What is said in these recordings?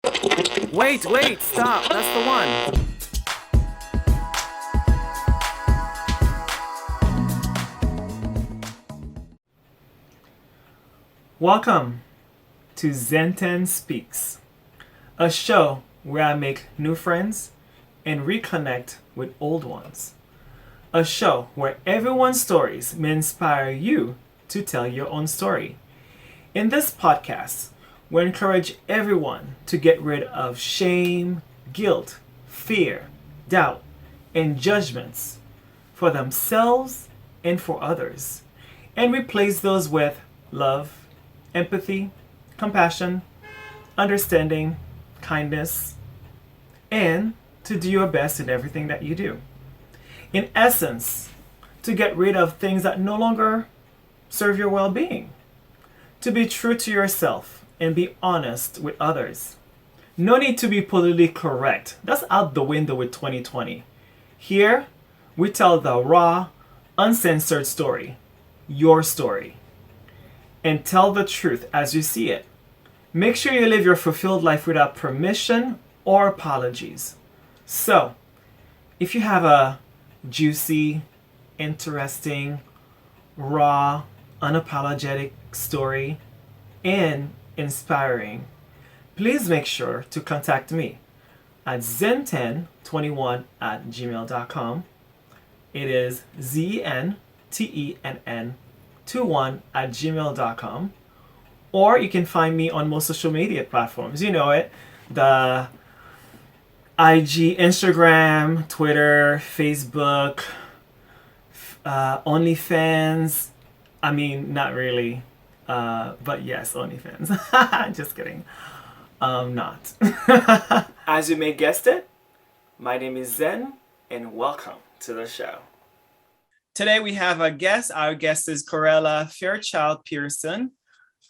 Wait, stop. That's the one. Welcome to ZEN TENN Speaks, a show where I make new friends and reconnect with old ones. A show where everyone's stories may inspire you to tell your own story. In this podcast, we encourage everyone to get rid of shame, guilt, fear, doubt, and judgments for themselves and for others, and replace those with love, empathy, compassion, understanding, kindness, and to do your best in everything that you do. In essence, to get rid of things that no longer serve your well being, to be true to yourself and be honest with others. No need to be politically correct. That's out the window with 2020. Here, we tell the raw, uncensored story, your story, and tell the truth as you see it. Make sure you live your fulfilled life without permission or apologies. So, if you have a juicy, interesting, raw, unapologetic story and inspiring, please make sure to contact me at zentenn21@gmail.com. It is ZENTENN21@gmail.com. Or you can find me on most social media platforms. You know it. The IG, Instagram, Twitter, Facebook, OnlyFans. I mean, not really. But yes, OnlyFans. Just kidding. Not. As you may guessed it, my name is Zen, and welcome to the show. Today we have a guest. Our guest is Coralla Fairchild Pierson.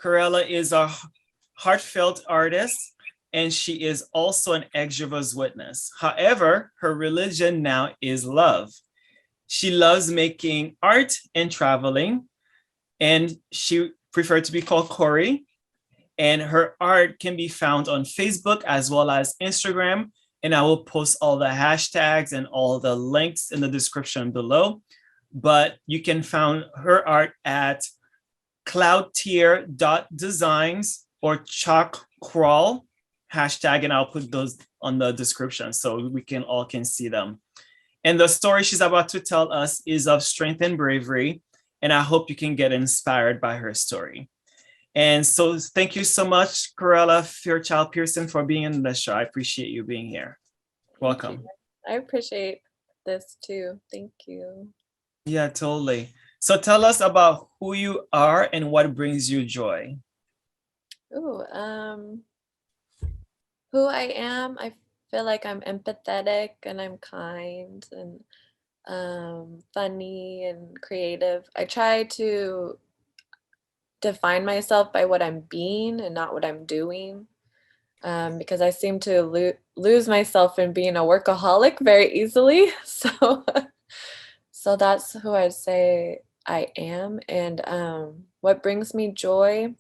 Coralla is a heartfelt artist, and she is also an XGWs witness. However, her religion now is love. She loves making art and traveling, and she preferred to be called Corey. And her art can be found on Facebook as well as Instagram. And I will post all the hashtags and all the links in the description below. But you can find her art at cloudtier.designs or chalk crawl hashtag, and I'll put those on the description so we can all see them. And the story she's about to tell us is of strength and bravery, and I hope you can get inspired by her story. And so thank you so much, Coralla Fairchild Pierson, for being in the show. I appreciate you being here. Welcome. I appreciate this too. Thank you. Yeah, totally. So tell us about who you are and what brings you joy. Ooh, who I am, I feel like I'm empathetic and I'm kind and funny and creative. I try to define myself by what I'm being and not what I'm doing, because I seem to lose myself in being a workaholic very easily. So that's who I'd say I am. And what brings me joy,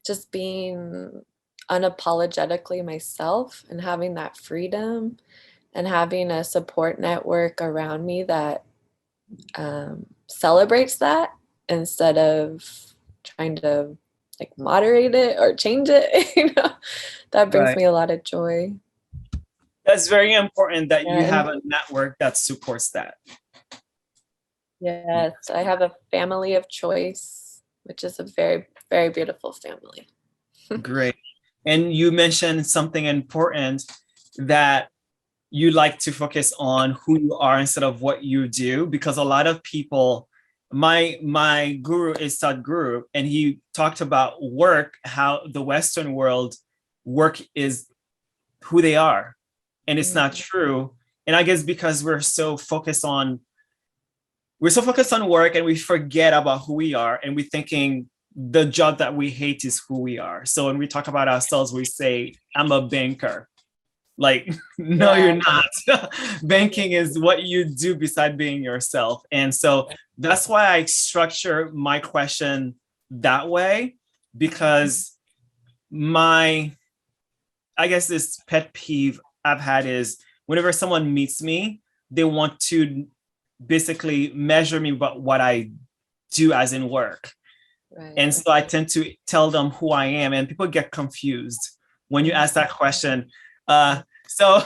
just being unapologetically myself and having that freedom and having a support network around me that celebrates that instead of trying to like moderate it or change it. That brings me a lot of joy. That's very important that you have a network that supports that. Yes, I have a family of choice, which is a very, very beautiful family. Great. And you mentioned something important, that you like to focus on who you are instead of what you do, because a lot of people, my guru is Sadhguru, and he talked about work, how the Western world, work is who they are. And it's not true. And I guess because we're so focused on work, and we forget about who we are, and we're thinking the job that we hate is who we are. So when we talk about ourselves, we say, I'm a banker. Like, no, you're not. Banking is what you do beside being yourself. And so that's why I structure my question that way, because my I guess this pet peeve I've had is whenever someone meets me, they want to basically measure me by what I do as in work. Right. And so I tend to tell them who I am, and people get confused when you ask that question. So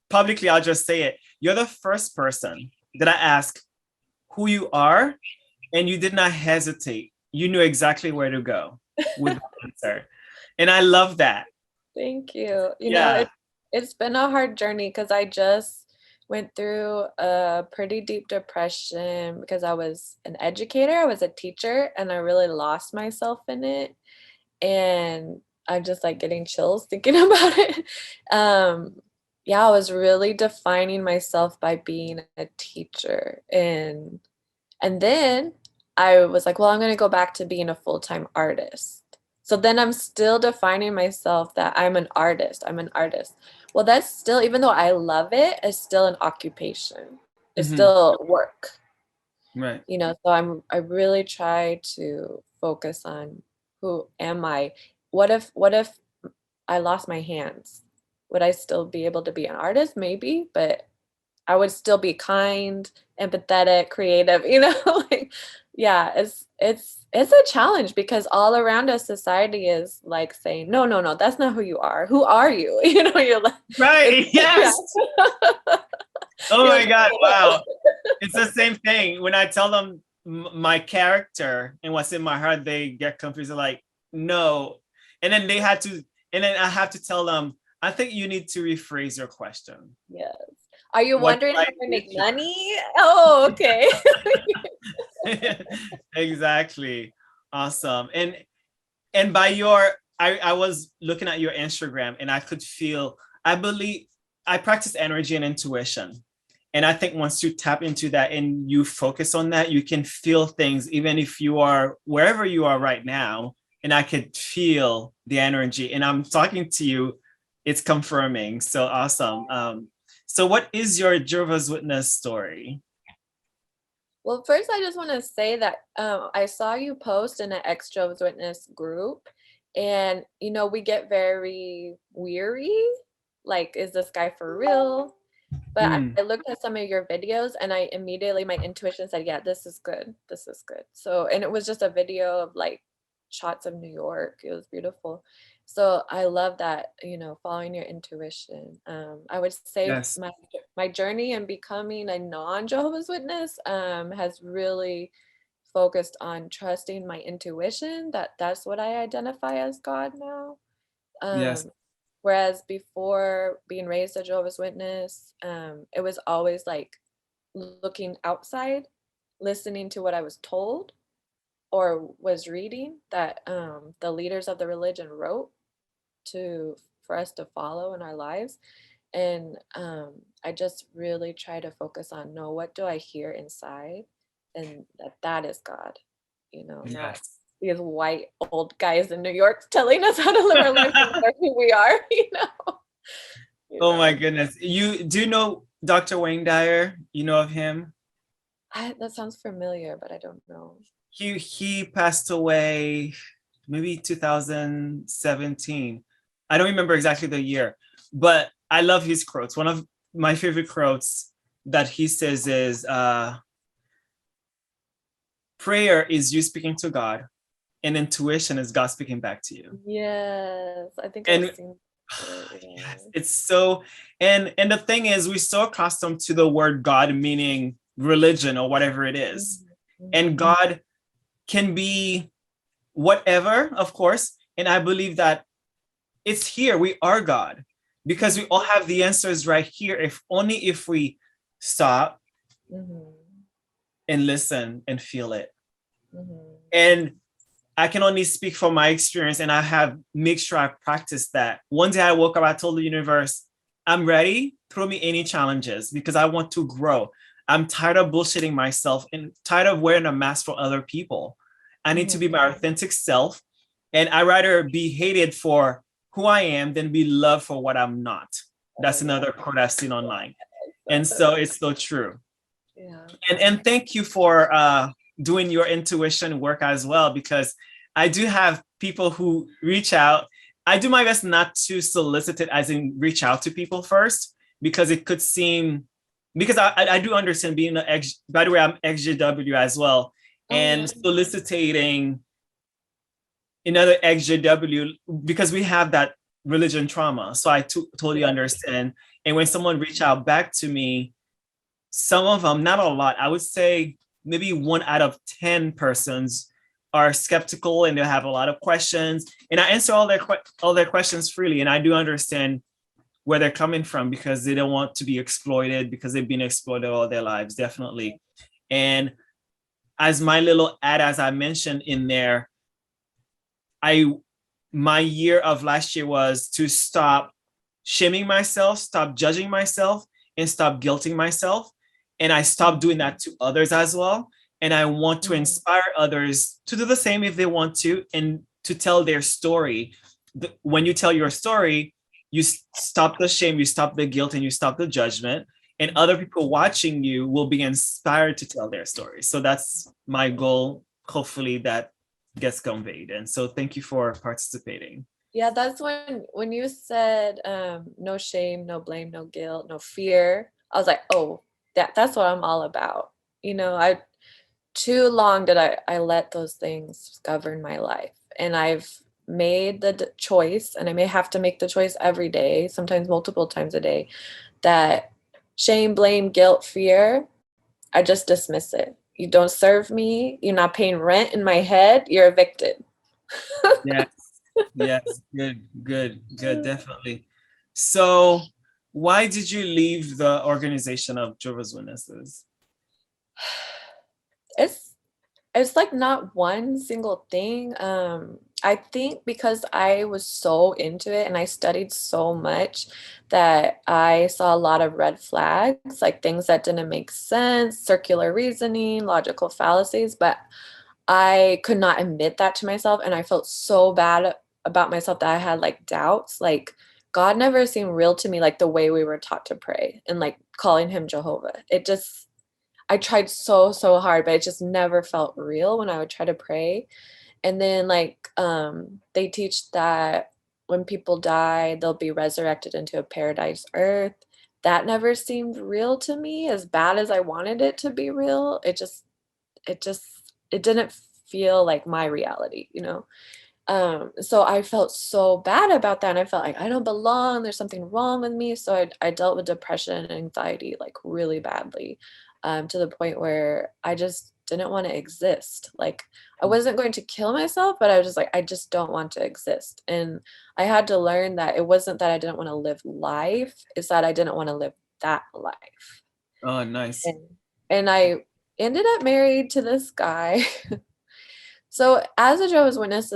publicly, I'll just say it. You're the first person that I ask who you are, and you did not hesitate. You knew exactly where to go with the answer. And I love that. Thank you. You know, it's been a hard journey because I just went through a pretty deep depression because I was an educator, I was a teacher, and I really lost myself in it. And I'm just like getting chills thinking about it. Yeah, I was really defining myself by being a teacher. And then I was like, well, I'm going to go back to being a full-time artist. So then I'm still defining myself that I'm an artist. I'm an artist. Well, that's still, even though I love it, it's still an occupation. It's still work. Right. You know, so I really try to focus on who am I? What if I lost my hands? Would I still be able to be an artist? Maybe, but I would still be kind, empathetic, creative, you know, like, yeah, it's a challenge because all around us, society is like saying, no, no, no, that's not who you are. Who are you? You know, you're like, right. Yes. Yeah. Oh You're my like, God. Wow. It's the same thing. When I tell them my character and what's in my heart, they get confused. They're like, no. And then and then I have to tell them, I think you need to rephrase your question. yes. Are you What wondering do I how I do make to- money? Oh, okay. Exactly. Awesome. And by your I was looking at your Instagram and I could feel, I believe I practice energy and intuition. And I think once you tap into that and you focus on that, you can feel things even if you are wherever you are right now. And I could feel the energy. And I'm talking to you, it's confirming. So awesome. So what is your Jehovah's Witness story? Well, first, I just want to say that I saw you post in an XGWs Witness group, and you know, we get very weary. Like, is this guy for real? But Mm, I looked at some of your videos, and I immediately, my intuition said, yeah, this is good. This is good. So, and it was just a video of like shots of New York. It was beautiful. So I love that, you know, following your intuition. I would say yes. my journey in becoming a non-Jehovah's Witness has really focused on trusting my intuition, that's what I identify as God now. Yes. Whereas before being raised a Jehovah's Witness, it was always like looking outside, listening to what I was told or was reading that the leaders of the religion wrote to for us to follow in our lives. And I just really try to focus on, no, what do I hear inside? And that is God, you know, not Yes. these white old guys in New York telling us how to live our life and know who we are, you know. You Oh my know. goodness. You do know Dr. Wayne Dyer? You know of him? That sounds familiar, but I don't know. He passed away maybe 2017. I don't remember exactly the year, but I love his quotes. One of my favorite quotes that he says is prayer is you speaking to God, and intuition is God speaking back to you. Yes, I think I've And seen it. Yeah. yes, it's so, and the thing is, we're so accustomed to the word God meaning religion or whatever it is. And Mhm. God can be whatever, of course. And I believe that it's here. We are God because we all have the answers right here. If only if we stop Mhm. and listen and feel it. Mhm. And I can only speak from my experience, and I have made sure I practiced that. One day I woke up, I told the universe, I'm ready, throw me any challenges because I want to grow. I'm tired of bullshitting myself and tired of wearing a mask for other people. I need to be my authentic self. And I rather be hated for who I am than be loved for what I'm not. Oh That's yeah. another quote I've seen online. And So, so it's so true. yeah. And thank you for doing your intuition work as well, because I do have people who reach out I do my best not to solicit it, as in reach out to people first, because it could seem, because I do understand being an X, by the way, I'm XGW as well, Oh and yeah. soliciting another XGW, because we have that religion trauma. So I totally Yeah. understand. And when someone reach out back to me, some of them, not a lot, I would say maybe 1 out of 10 persons are skeptical and they have a lot of questions. And I answer all their questions freely. And I do understand where they're coming from, because they don't want to be exploited, because they've been exploited all their lives, definitely. And as my little ad, as I mentioned in there, my year of last year was to stop shaming myself, stop judging myself, and stop guilting myself. And I stopped doing that to others as well. And I want to inspire others to do the same if they want to, and to tell their story. When you tell your story, you stop the shame, you stop the guilt, and you stop the judgment. And other people watching you will be inspired to tell their story. So that's my goal. Hopefully that gets conveyed. And so thank you for participating. Yeah, that's when you said no shame, no blame, no guilt, no fear. I was like, oh, that's what I'm all about. You know, I too long did I let those things govern my life, and I've made the choice, and I may have to make the choice every day, sometimes multiple times a day, that shame, blame, guilt, fear, I just dismiss it. You don't serve me. You're not paying rent in my head. You're evicted. Yes, yes, good, definitely. So, why did you leave the organization of Jehovah's Witnesses? It's like not one single thing. I think because I was so into it and I studied so much that I saw a lot of red flags, like things that didn't make sense, circular reasoning, logical fallacies, but I could not admit that to myself, and I felt so bad about myself that I had like doubts. Like God never seemed real to me like the way we were taught to pray and like calling him Jehovah. It just I tried so, so hard, but it just never felt real when I would try to pray. And then like they teach that when people die, they'll be resurrected into a paradise earth. That never seemed real to me, as bad as I wanted it to be real. It didn't feel like my reality, you know? So I felt so bad about that. And I felt like I don't belong. There's something wrong with me. So I dealt with depression and anxiety like really badly, to the point where I just didn't want to exist. Like I wasn't going to kill myself, but I was just like, I just don't want to exist. And I had to learn that it wasn't that I didn't want to live life, it's that I didn't want to live that life. Oh, nice. And I ended up married to this guy. So as a Jehovah's Witness,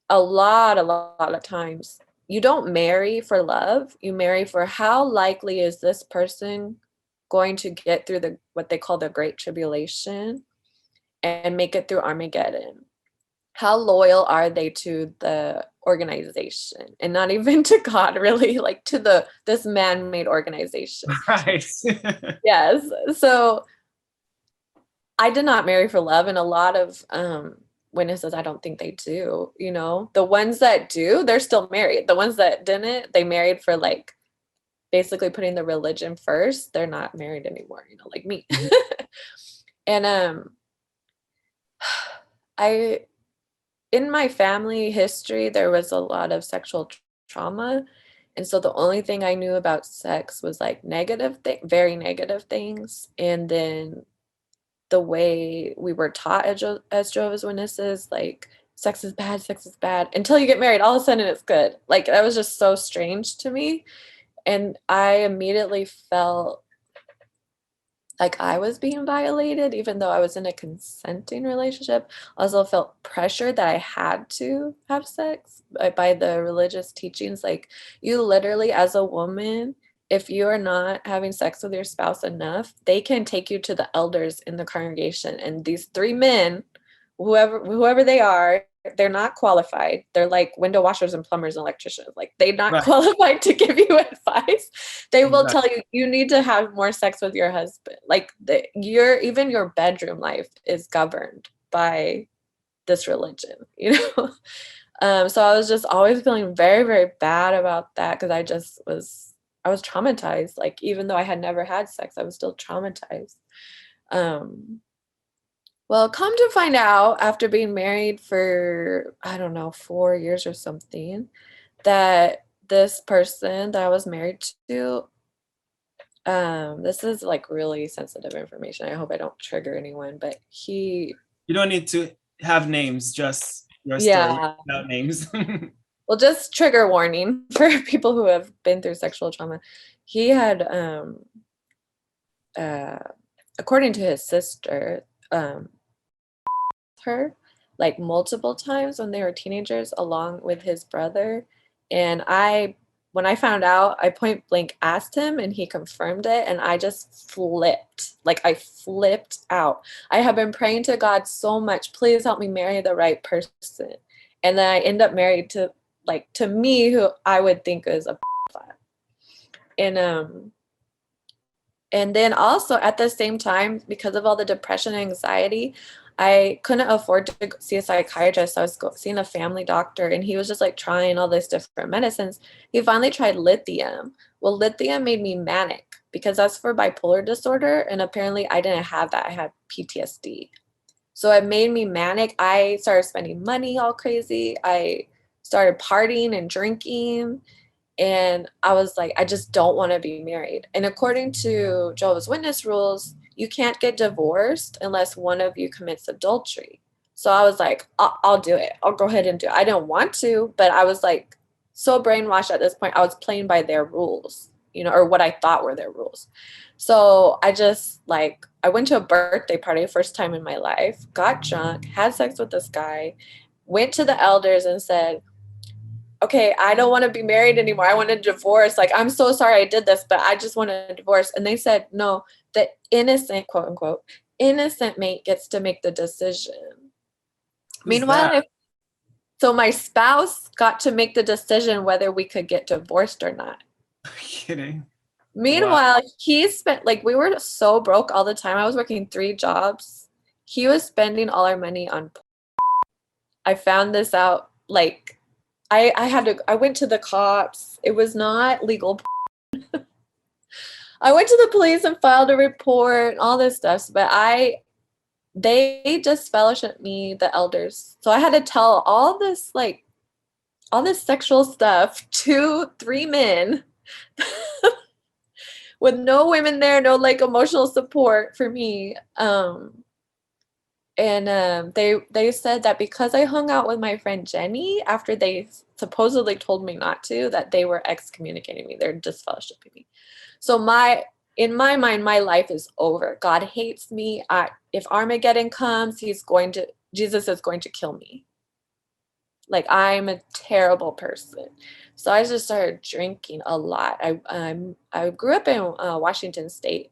a lot of times you don't marry for love. You marry for how likely is this person going to get through the what they call the Great Tribulation and make it through Armageddon. How loyal are they to the organization, and not even to God, really, like to this man-made organization. Right. Yes. So I did not marry for love, and a lot of witnesses, I don't think they do. You know, the ones that do, they're still married. The ones that didn't, they married for like basically putting the religion first. They're not married anymore, you know, like me. And I in my family history, there was a lot of sexual trauma. And so the only thing I knew about sex was like very negative things. And then the way we were taught as Jehovah's Witnesses, like sex is bad, until you get married, all of a sudden it's good. Like that was just so strange to me. And I immediately felt like I was being violated, even though I was in a consenting relationship. I also felt pressure that I had to have sex by the religious teachings. Like, you literally, as a woman, if you are not having sex with your spouse enough, they can take you to the elders in the congregation. And these three men, whoever they are, they're not qualified. They're like window washers and plumbers and electricians. Like, they're not Right. qualified to give you advice. They will Exactly. tell you you need to have more sex with your husband. Like even your bedroom life is governed by this religion, you know. So I was just always feeling very, very bad about that because I was traumatized. Like, even though I had never had sex, I was still traumatized. Um, well, come to find out, after being married for, I don't know, 4 years or something, that this person that I was married to, this is like really sensitive information. I hope I don't trigger anyone, but You don't need to have names, just your story yeah, without names. well, just trigger warning for people who have been through sexual trauma. He had, uh, according to his sister, her like multiple times when they were teenagers, along with his brother. And when I found out, I point blank asked him and he confirmed it. And I just flipped. Like, I flipped out. I have been praying to God so much, please help me marry the right person. And then I end up married to, like, to me, who I would think is a and and then also at the same time, because of all the depression and anxiety, I couldn't afford to see a psychiatrist. So I was seeing a family doctor, and he was just like trying all these different medicines. He finally tried lithium. Well, lithium made me manic because that's for bipolar disorder. And apparently I didn't have that. I had PTSD. So it made me manic. I started spending money all crazy. I started partying and drinking. And I was like, I just don't want to be married. And according to Jehovah's Witness rules, you can't get divorced unless one of you commits adultery. So I was like, I'll do it. I'll go ahead and do it. I don't want to, but I was like so brainwashed at this point. I was playing by their rules, or what I thought were their rules. So I went to a birthday party, first time in my life, got drunk, had sex with this guy, went to the elders and said, okay, I don't want to be married anymore. I want a divorce. Like, I'm so sorry I did this, but I just want a divorce. And they said, no, the innocent, quote unquote, innocent mate gets to make the decision. Who's that? Meanwhile, so my spouse got to make the decision whether we could get divorced or not. Kidding. Meanwhile, he spent, like, we were so broke all the time. I was working 3 jobs. He was spending all our money on. I found this out, like, I went to the cops. It was not legal. I went to the police and filed a report, all this stuff, but they just fellowshipped me, the elders. So I had to tell all this sexual stuff to 3 men with no women there, no like emotional support for me. They said that because I hung out with my friend Jenny after they supposedly told me not to, that they were excommunicating me. They're disfellowshipping me. So in my mind, my life is over. God hates me. If Armageddon comes, Jesus is going to kill me. Like, I'm a terrible person. So I just started drinking a lot. I grew up in Washington State.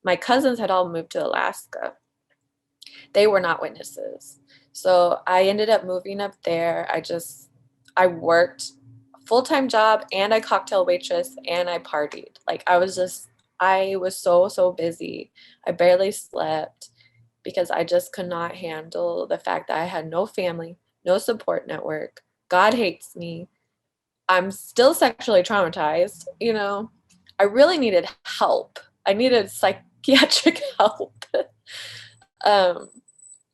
My cousins had all moved to Alaska. They were not witnesses. So I ended up moving up there. I worked a full-time job, and I cocktail waitress, and I partied. Like, I was so, so busy. I barely slept because I just could not handle the fact that I had no family, no support network. God hates me. I'm still sexually traumatized. I really needed help. I needed psychiatric help. um,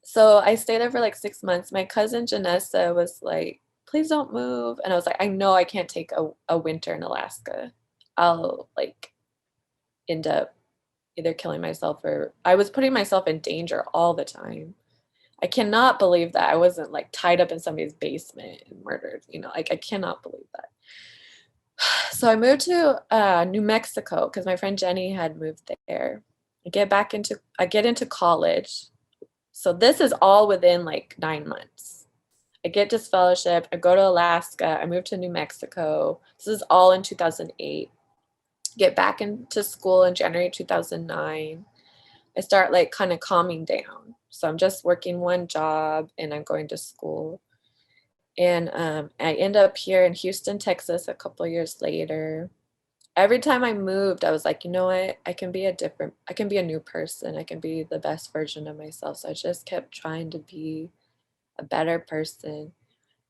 so I stayed there for like 6 months. My cousin Janessa was like, please don't move. And I was like, I know I can't take a winter in Alaska. I'll like end up either killing myself, or I was putting myself in danger all the time. I cannot believe that I wasn't like tied up in somebody's basement and murdered. Like, I cannot believe that. So I moved to New Mexico because my friend Jenny had moved there. I get into college. So this is all within like 9 months. I get disfellowship. I go to Alaska. I move to New Mexico. This is all in 2008. Get back into school in January 2009. I start like kind of calming down. So I'm just working one job and I'm going to school. And I end up here in Houston, Texas a couple of years later. Every time I moved, I was like, you know what? I can be a new person. I can be the best version of myself. So I just kept trying to be a better person.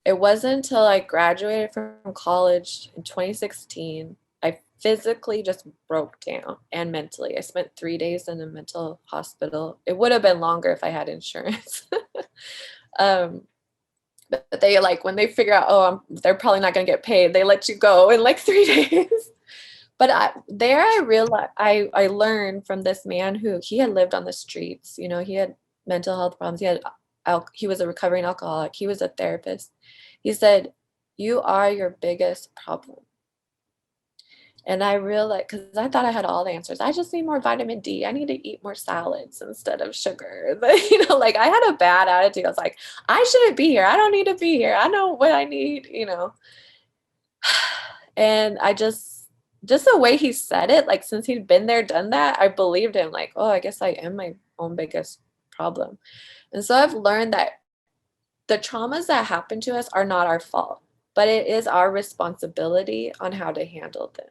it wasn't until I graduated from college in 2016, I physically just broke down and mentally. I spent 3 days in a mental hospital. It would have been longer if I had insurance. um, but they like when they figure out, oh, they're probably not going to get paid, they let you go in like 3 days. But I realized I learned from this man who he had lived on the streets. You know, he had mental health problems. He was a recovering alcoholic. He was a therapist. He said, "You are your biggest problem." And I realized, because I thought I had all the answers. I just need more vitamin D. I need to eat more salads instead of sugar. But, like I had a bad attitude. I was like, I shouldn't be here. I don't need to be here. I know what I need. And I just the way he said it, like since he'd been there, done that, I believed him, like, oh, I guess I am my own biggest problem. And so I've learned that the traumas that happen to us are not our fault, but it is our responsibility on how to handle them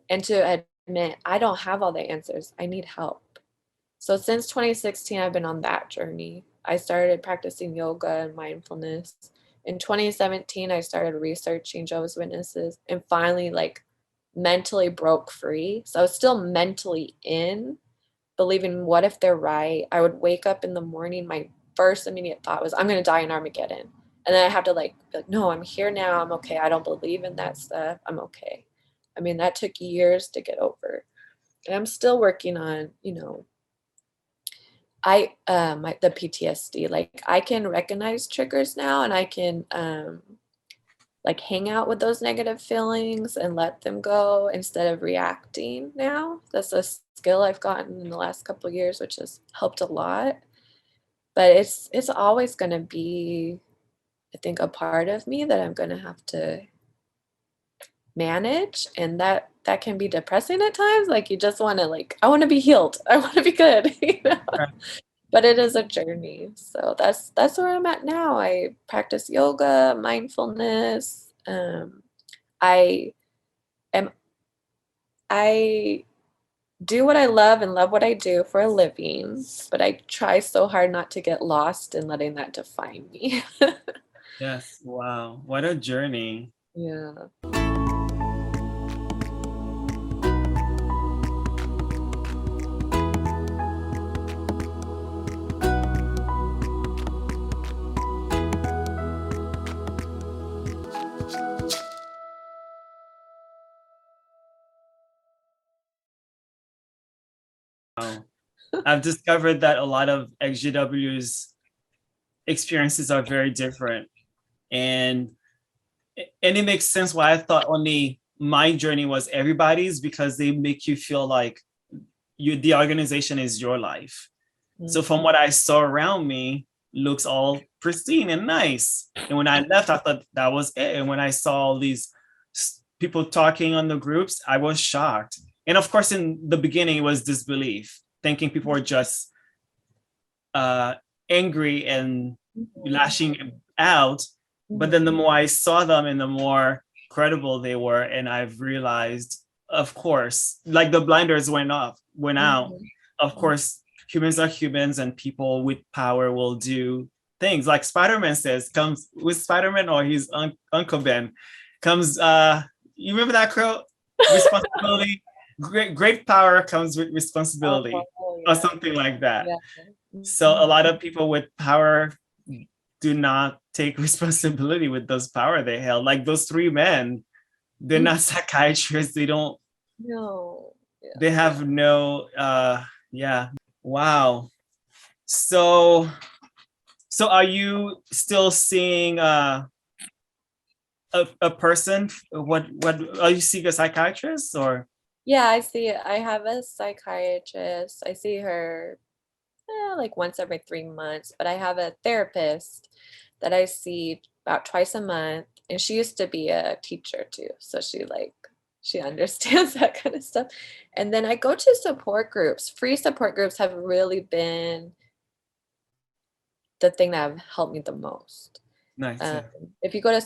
and to admit, I don't have all the answers. I need help. So since 2016, I've been on that journey. I started practicing yoga and mindfulness. In 2017, I started researching Jehovah's Witnesses and finally like mentally broke free. So I was still mentally in, believing, what if they're right? I would wake up in the morning, my first immediate thought was, I'm going to die in Armageddon. And then I have to like, be like, no, I'm here now. I'm okay. I don't believe in that stuff. I'm okay. I mean, that took years to get over. And I'm still working on, the PTSD. Like I can recognize triggers now, and I can like hang out with those negative feelings and let them go instead of reacting now. That's a skill I've gotten in the last couple of years, which has helped a lot. But it's always going to be, I think, a part of me that I'm going to have to manage, and that can be depressing at times. Like you just want to like, I want to be healed. I want to be good, Right. But it is a journey. So that's where I'm at now. I practice yoga, mindfulness. I am I do what I love and love what I do for a living, but I try so hard not to get lost in letting that define me. Yes. Wow. What a journey. Yeah. Wow. I've discovered that a lot of XGWs experiences are very different. And it makes sense why I thought only my journey was everybody's, because they make you feel like the organization is your life. So from what I saw around me, looks all pristine and nice. And when I left, I thought that was it. And when I saw all these people talking on the groups, I was shocked. And of course, in the beginning, it was disbelief, thinking people were just angry and lashing out. But then the more I saw them and the more credible they were, and I've realized, of course, like the blinders went out. Of course, humans are humans, and people with power will do things like Spider-Man says, comes with Spider-Man, or his Uncle Ben comes, you remember that quote? Responsibility, great power comes with responsibility, or something like that. Yeah. So a lot of people with power do not take responsibility with those power they held. Like those three men, they're not psychiatrists. They don't, No. Yeah. they have no, yeah. Wow. So are you still seeing a person? What are you seeing, a psychiatrist or? Yeah, I have a psychiatrist. I see her like once every 3 months, but I have a therapist that I see about twice a month, and she used to be a teacher too, so she understands that kind of stuff. And then I go to support groups. Free support groups have really been the thing that have helped me the most. Nice. If you go to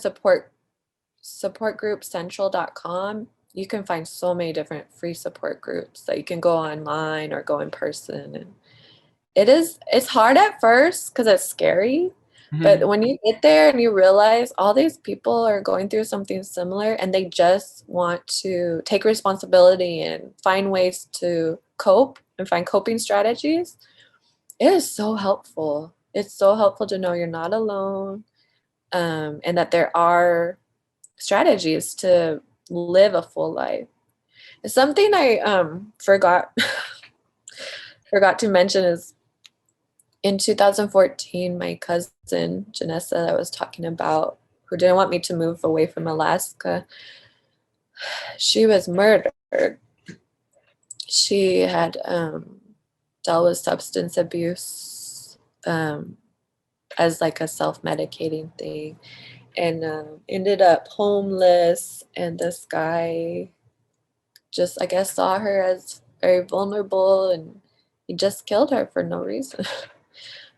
supportgroupcentral.com, you can find so many different free support groups that you can go online or go in person. And it's hard at first because it's scary, But when you get there and you realize all these people are going through something similar and they just want to take responsibility and find ways to cope and find coping strategies, it is so helpful. It's so helpful to know you're not alone, and that there are strategies to live a full life. Something I forgot forgot to mention is in 2014, my cousin Janessa that I was talking about, who didn't want me to move away from Alaska, she was murdered. She had dealt with substance abuse as like a self-medicating thing, and ended up homeless. And this guy just, I guess, saw her as very vulnerable, and he just killed her for no reason.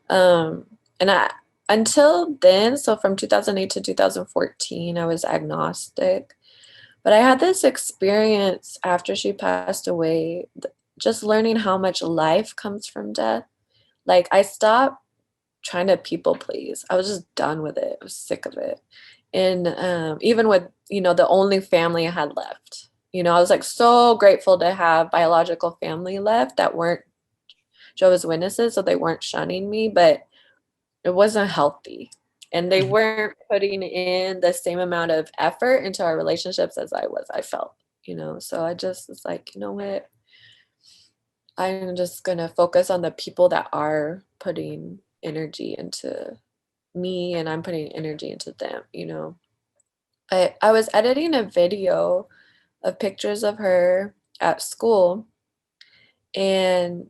And I, until then, so from 2008 to 2014, I was agnostic. But I had this experience after she passed away, just learning how much life comes from death. Like, I stopped trying to people please. I was just done with it. I was sick of it. And even with, the only family I had left, I was like so grateful to have biological family left that weren't Jehovah's Witnesses, so they weren't shunning me, but it wasn't healthy. And they weren't putting in the same amount of effort into our relationships as I felt, So I just was like, you know what? I'm just going to focus on the people that are putting energy into me, and I'm putting energy into them, I was editing a video of pictures of her at school, and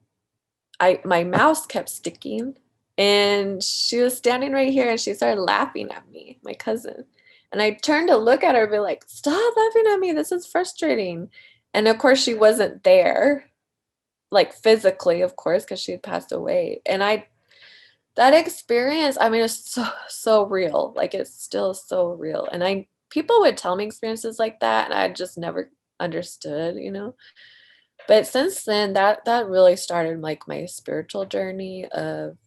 my mouse kept sticking, and she was standing right here and she started laughing at me, my cousin. And I turned to look at her and be like, stop laughing at me. This is frustrating. And of course she wasn't there, like physically, of course, because she had passed away. And that experience, I mean, it's so real. Like, it's still so real. And people would tell me experiences like that, and I just never understood, But since then, that really started like my spiritual journey of,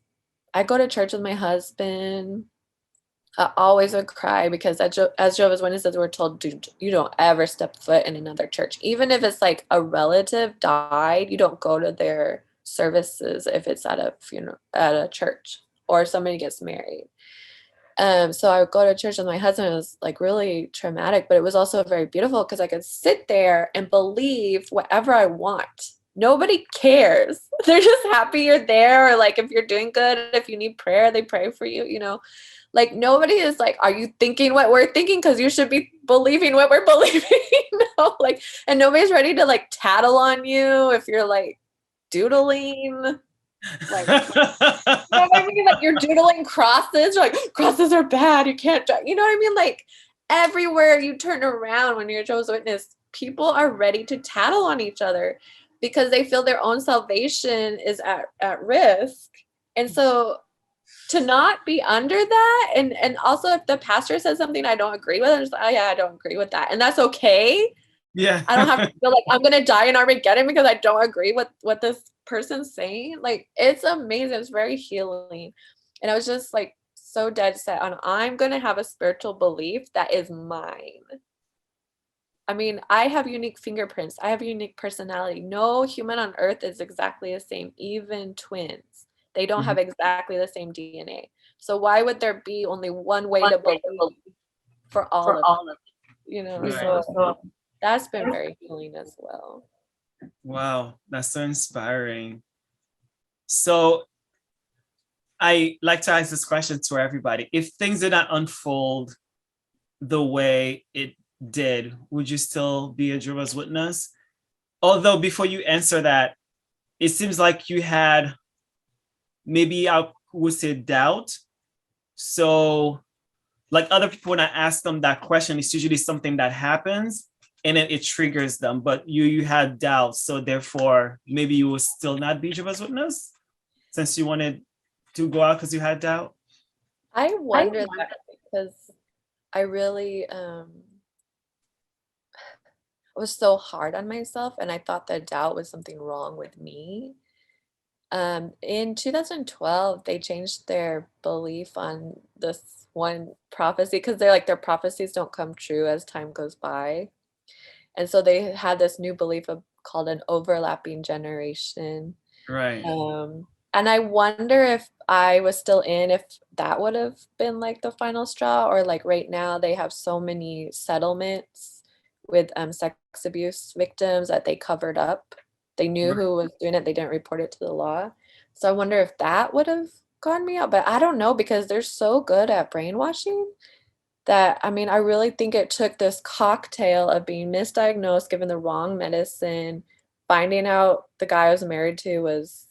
I go to church with my husband. I always would cry because as Jehovah's Witnesses, we're told, you don't ever step foot in another church. Even if it's like a relative died, you don't go to their services if it's at a funeral, at a church, or somebody gets married. So I would go to church with my husband. It was like really traumatic, but it was also very beautiful because I could sit there and believe whatever I want. Nobody cares. They're just happy you're there. Or like, if you're doing good, if you need prayer, they pray for you, Like, nobody is like, are you thinking what we're thinking? Because you should be believing what we're believing. Like, and nobody's ready to like tattle on you if you're like doodling. Like, you know what I mean? Like, you're doodling crosses. You're like, crosses are bad. You can't, you know what I mean? Like, everywhere you turn around when you're a Jehovah's Witness, people are ready to tattle on each other because they feel their own salvation is at risk. And so to not be under that, and also if the pastor says something I don't agree with, I'm just like, oh yeah, I don't agree with that. And that's okay. Yeah. I don't have to feel like I'm going to die in Armageddon because I don't agree with what this person's saying. Like, it's amazing. It's very healing. And I was just like so dead set on, I'm going to have a spiritual belief that is mine. I mean, I have unique fingerprints. I have a unique personality. No human on earth is exactly the same, even twins. They don't have exactly the same DNA. So why would there be only one way to believe for all of them? Right. So that's been very healing as well. Wow, that's so inspiring. So I like to ask this question to everybody. If things did not unfold the way it did, would you still be a Jehovah's Witness? Although before you answer that, it seems like you had, maybe I would say, doubt. So like other people, when I ask them that question, it's usually something that happens and then it triggers them, but you had doubts. So therefore, maybe you will still not be Jehovah's Witness since you wanted to go out because you had doubt. I wonder that because I really was so hard on myself, and I thought that doubt was something wrong with me. In 2012, they changed their belief on this one prophecy because they're like their prophecies don't come true as time goes by. And so they had this new belief of called an overlapping generation. Right. And I wonder if I was still in, if that would have been like the final straw, or like right now they have so many settlements with sex abuse victims that they covered up. They knew Right. who was doing it, they didn't report it to the law. So I wonder if that would have gotten me out, but I don't know because they're so good at brainwashing that I mean, I really think it took this cocktail of being misdiagnosed, given the wrong medicine, finding out the guy I was married to was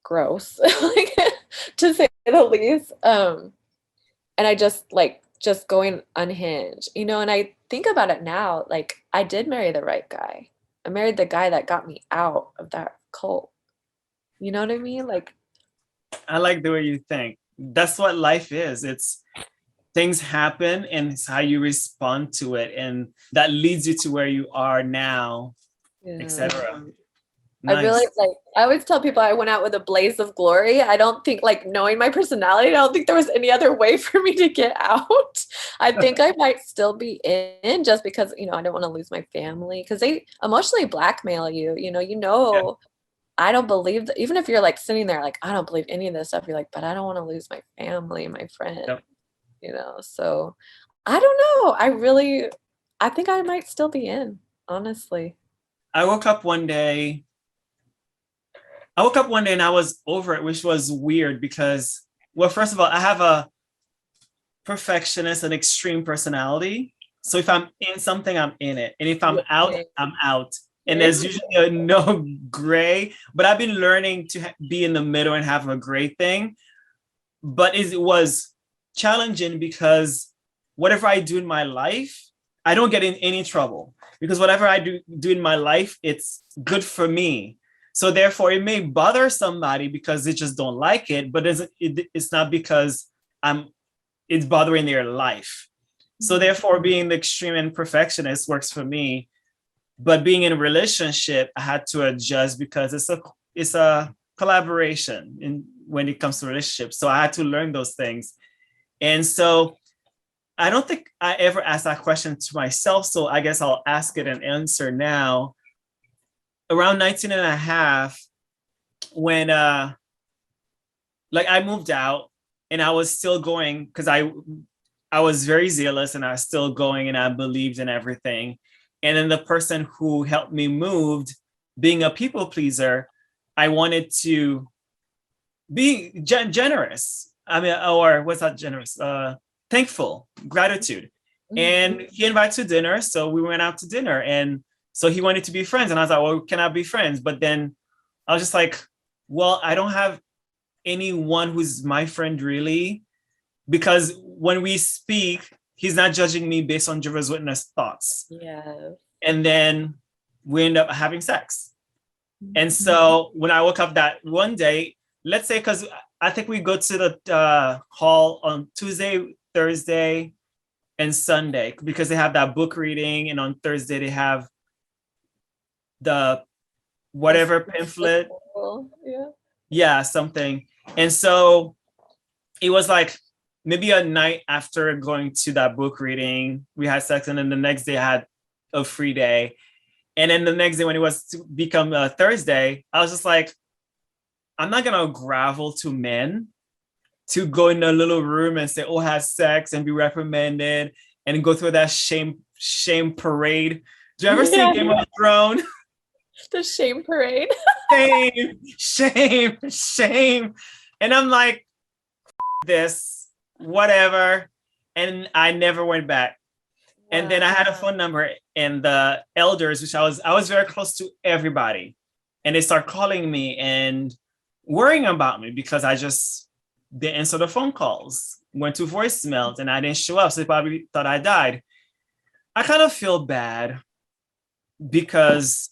gross, like, to say the least. And I just going unhinged, you know, and I think about it now, like I did marry the right guy. I married the guy that got me out of that cult. You know what I mean? Like, I like the way you think. That's what life is. It's things happen and it's how you respond to it. And that leads you to where you are now, yeah. etc. I really Nice. like I always tell people I went out with a blaze of glory. I don't think like knowing my personality, I don't think there was any other way for me to get out. I think I might still be in just because, you know, I don't want to lose my family because they emotionally blackmail you. Yeah. I don't believe that even if you're like sitting there like I don't believe any of this stuff, you're like, but I don't want to lose my family, my friend, Yep. you know. So I don't know. I think I might still be in, honestly. I woke up one day. And I was over it, which was weird because, well, first of all, I have a perfectionist and extreme personality. So if I'm in something, I'm in it. And if I'm out, Yeah. I'm out. And there's usually no gray, but I've been learning to be in the middle and have a gray thing. But it was challenging because whatever I do in my life, I don't get in any trouble because whatever I do in my life, it's good for me. So therefore, it may bother somebody because they just don't like it, but it's not because it's bothering their life. So therefore, being the extreme and perfectionist works for me. But being in a relationship, I had to adjust because it's a collaboration when it comes to relationships. So I had to learn those things. And so I don't think I ever asked that question to myself. So I guess I'll ask it and answer now. Around 19 and a half, when like I moved out and I was still going because I was very zealous and I was still going and I believed in everything. And then the person who helped me moved, being a people pleaser, I wanted to be generous. I mean, or what's that generous? Thankful, gratitude. And he invited to dinner. So we went out to dinner. And so he wanted to be friends. And I was like, well, can I be friends? But then I was just like, well, I don't have anyone who's my friend really. Because when we speak, he's not judging me based on Jehovah's Witness thoughts. Yeah. And then we end up having sex. And so when I woke up that one day, let's say, because I think we go to the hall on Tuesday, Thursday, and Sunday, because they have that book reading. And on Thursday, they have the whatever pamphlet. Yeah. Yeah, something. And so it was like maybe a night after going to that book reading, we had sex. And then the next day I had a free day. And then the next day when it was to become Thursday, I was just like, I'm not going to grovel to men to go in a little room and say, oh, have sex and be reprimanded and go through that shame parade. Do you ever see Game of Thrones? The shame parade. Shame. And I'm like, this, whatever. And I never went back. Wow. And then I had a phone number and the elders, which I was very close to everybody. And they start calling me and worrying about me because I just didn't answer the phone calls, went to voicemails and I didn't show up. So they probably thought I died. I kind of feel bad because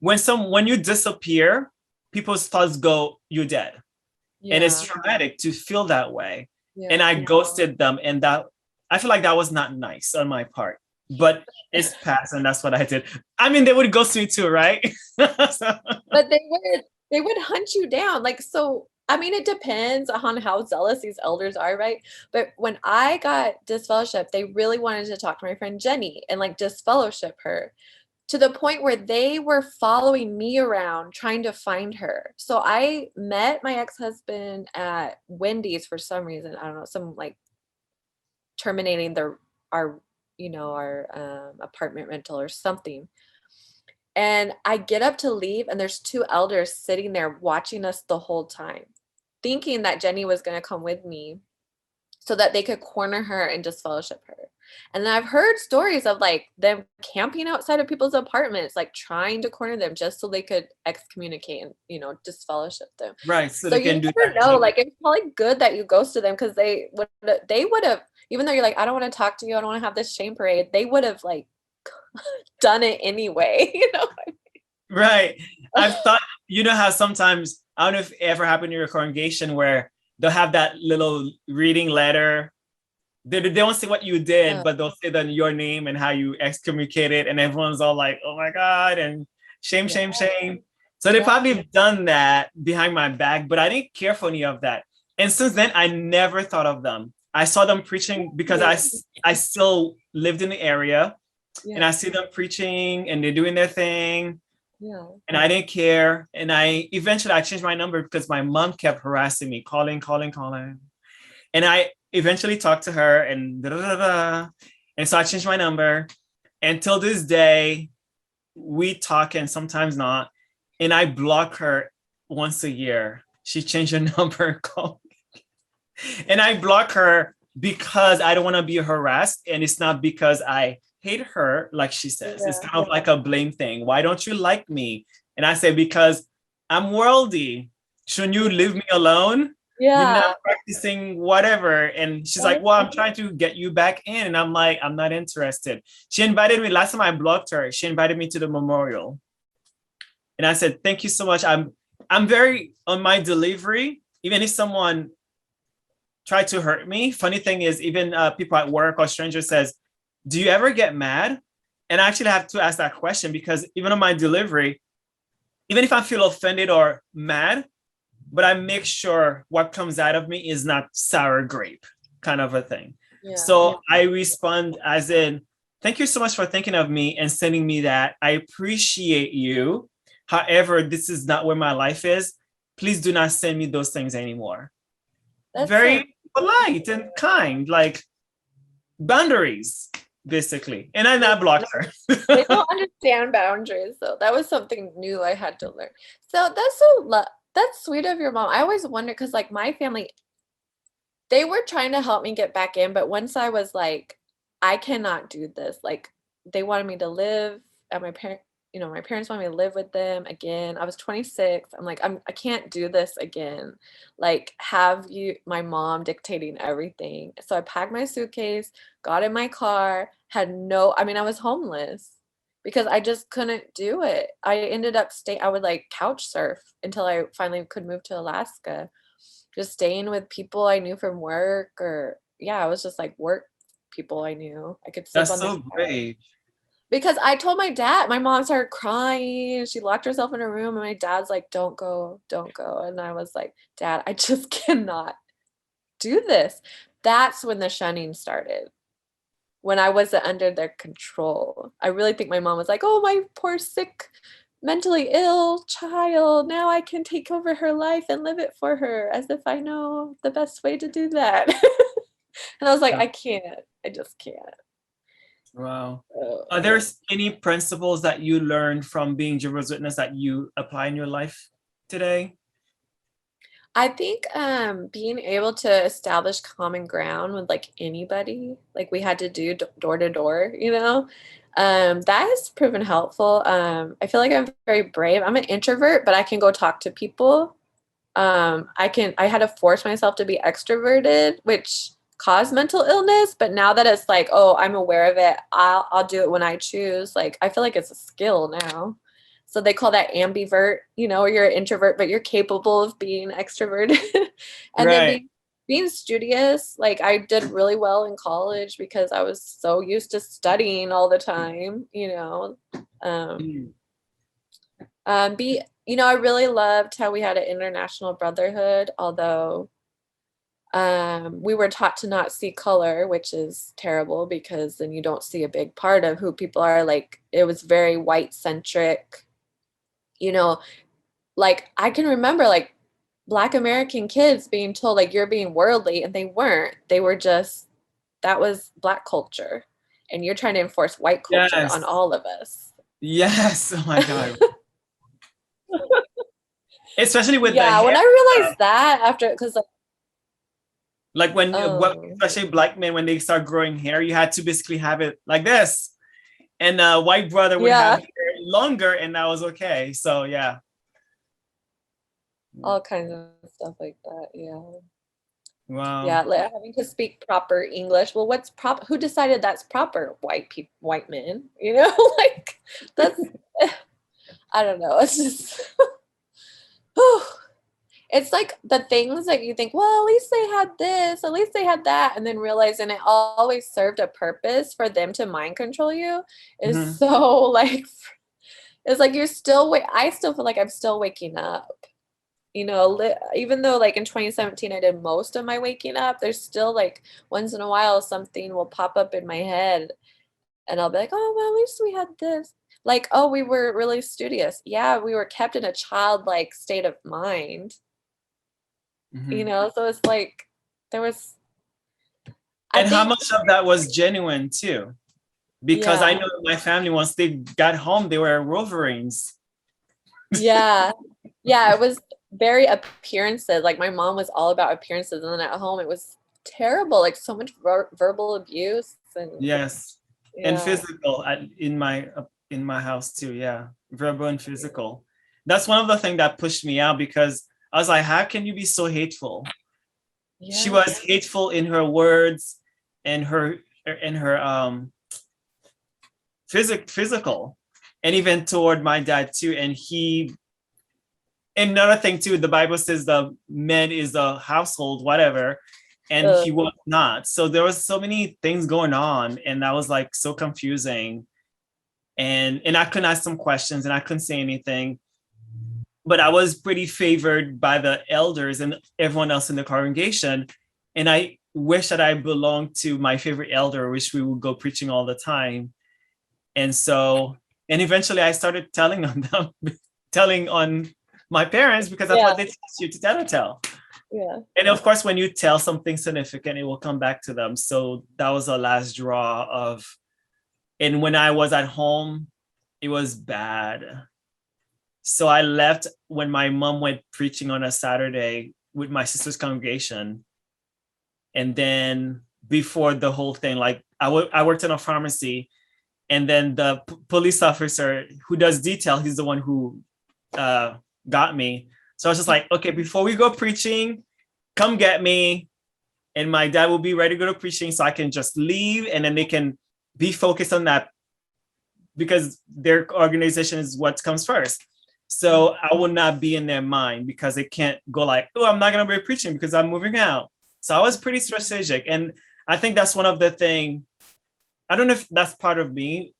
when you disappear, people's thoughts go, you're dead. Yeah. And it's traumatic to feel that way. Yeah. And I ghosted them. And that I feel like that was not nice on my part. but it's past, and that's what I did. I mean, they would ghost me too, right? So, But they would hunt you down. Like, so I mean, it depends on how zealous these elders are, right? But when I got disfellowship, they really wanted to talk to my friend Jenny and like disfellowship her to the point where they were following me around trying to find her. So I met my ex-husband at Wendy's for some reason. I don't know, some like terminating our our apartment rental or something. And I get up to leave, and there's two elders sitting there watching us the whole time, thinking that Jenny was going to come with me so that they could corner her and disfellowship her. And then I've heard stories of like them camping outside of people's apartments, like trying to corner them just so they could excommunicate and, disfellowship them. right. So So they you can do never that. know. Like it's probably good that you ghosted them because they would have, even though you're like, I don't want to talk to you, I don't want to have this shame parade, they would have like done it anyway, Right. I've thought, you know how sometimes, I don't know if it ever happened in your congregation where they'll have that little reading letter. They don't say what you did, Yeah. but they'll say then your name and how you excommunicated, and everyone's all like, oh my God, and shame, shame, shame. So they Yeah. probably have done that behind my back, but I didn't care for any of that. And since then, I never thought of them. I saw them preaching because I still lived in the area, and I see them preaching and they're doing their thing. Yeah. And I didn't care. And I changed my number because my mom kept harassing me, calling. And I eventually talked to her and da, da, da, da. And so I changed my number. And till this day, we talk and sometimes not. And I block her once a year. She changed her number. And I block her because I don't want to be harassed. And it's not because I hate her, like she says. It's kind of like a blame thing. Why don't you like me? And I say, because I'm worldly. Shouldn't you leave me alone? Yeah. You're not practicing whatever. And she's like, well, I'm trying to get you back in. And I'm like, I'm not interested. She invited me, last time I blocked her, she invited me to the memorial. And I said, thank you so much. I'm very on my delivery, even if someone tried to hurt me. Funny thing is, even people at work or strangers says, do you ever get mad? And I actually have to ask that question because even on my delivery, even if I feel offended or mad, but I make sure what comes out of me is not sour grape kind of a thing. Yeah. So I respond as in, thank you so much for thinking of me and sending me that. I appreciate you. However, this is not where my life is. Please do not send me those things anymore. That's very polite and kind, like boundaries, basically. And I blocked her. They don't understand boundaries, though. That was something new I had to learn. So that's sweet of your mom. I always wonder because like my family, they were trying to help me get back in, but once I was like, I cannot do this. Like they wanted me to live at my parents wanted me to live with them again. I was 26. I'm like, I can't do this again. Like my mom dictating everything. So I packed my suitcase, got in my car, I was homeless because I just couldn't do it. I ended up I would like couch surf until I finally could move to Alaska, just staying with people I knew from work I was just like work people I knew. I could sleep on That's so brave. Because I told my dad, my mom started crying. She locked herself in her room and my dad's like, don't go. And I was like, Dad, I just cannot do this. That's when the shunning started. When I wasn't under their control. I really think my mom was like, oh, my poor sick, mentally ill child. Now I can take over her life and live it for her as if I know the best way to do that. And I was like, I can't. I just can't. Wow. Are there any principles that you learned from being Jehovah's Witness that you apply in your life today? I think being able to establish common ground with like anybody, like we had to do door to door, that has proven helpful. I feel like I'm very brave. I'm an introvert, but I can go talk to people. I had to force myself to be extroverted, which caused mental illness. But now that it's like, oh, I'm aware of it, I'll do it when I choose. Like, I feel like it's a skill now. So they call that ambivert, or you're an introvert, but you're capable of being extroverted. And then being studious, like I did really well in college because I was so used to studying all the time, Mm. I really loved how we had an international brotherhood, although we were taught to not see color, which is terrible because then you don't see a big part of who people are. Like it was very white centric, you know, like I can remember like Black American kids being told like you're being worldly, and they weren't. They were just, that was Black culture, and you're trying to enforce white culture on Yes. all of us. Yes. Oh my God. Especially with the Yeah, hair when I stuff. realized that after, because Like when, um, especially black men, when they start growing hair, you had to basically have it like this. And white brother would have yeah, hair longer, and that was okay. So yeah. all kinds of stuff like that. Yeah. Wow. Yeah, like having to speak proper English. Well, what's prop? Who decided that's proper? White people, white men. Like that's. I don't know. It's just. It's like the things that you think, well, at least they had this, at least they had that, and then realizing it always served a purpose for them to mind control you is Mhm. so like, it's like you're still. I still feel like I'm still waking up. Even though like in 2017 I did most of my waking up, there's still like once in a while something will pop up in my head and I'll be like, oh, well, at least we had this. Like, oh, we were really studious. Yeah, we were kept in a childlike state of mind, Mhm. so it's like there was, I And how think, much of that was genuine too? Because I yeah, know my family, once they got home, they were Wolverines. yeah, yeah, it was very appearances. Like my mom was all about appearances, and then at home it was terrible, like so much verbal abuse and Yes. And yeah. physical in my house too. Yeah. Verbal and physical. That's one of the things that pushed me out, because I was like, how can you be so hateful? She Yeah. was hateful in her words and her physical, and even toward my dad too. And another thing too, the Bible says the man is a household, whatever, and Ugh. he was not. So there was so many things going on, and that was like so confusing. And I couldn't ask some questions, and I couldn't say anything. But I was pretty favored by the elders and everyone else in the congregation. And I wish that I belonged to my favorite elder, which we would go preaching all the time. And so, and eventually I started telling on them, telling on my parents, because that's what Yeah. they teach you to tell. Yeah. And of course, when you tell something significant, it will come back to them. So that was the last draw of, and when I was at home, it was bad. So I left when my mom went preaching on a Saturday with my sister's congregation. And then before the whole thing, like I worked in a pharmacy, and then the police officer who does detail, he's the one who got me. So I was just like, okay, before we go preaching, come get me. And my dad will be ready to go to preaching, so I can just leave, and then they can be focused on that, because their organization is what comes first. So I will not be in their mind, because they can't go like, oh, I'm not going to be preaching because I'm moving out. So I was pretty strategic. And I think that's one of the things, I don't know if that's part of me.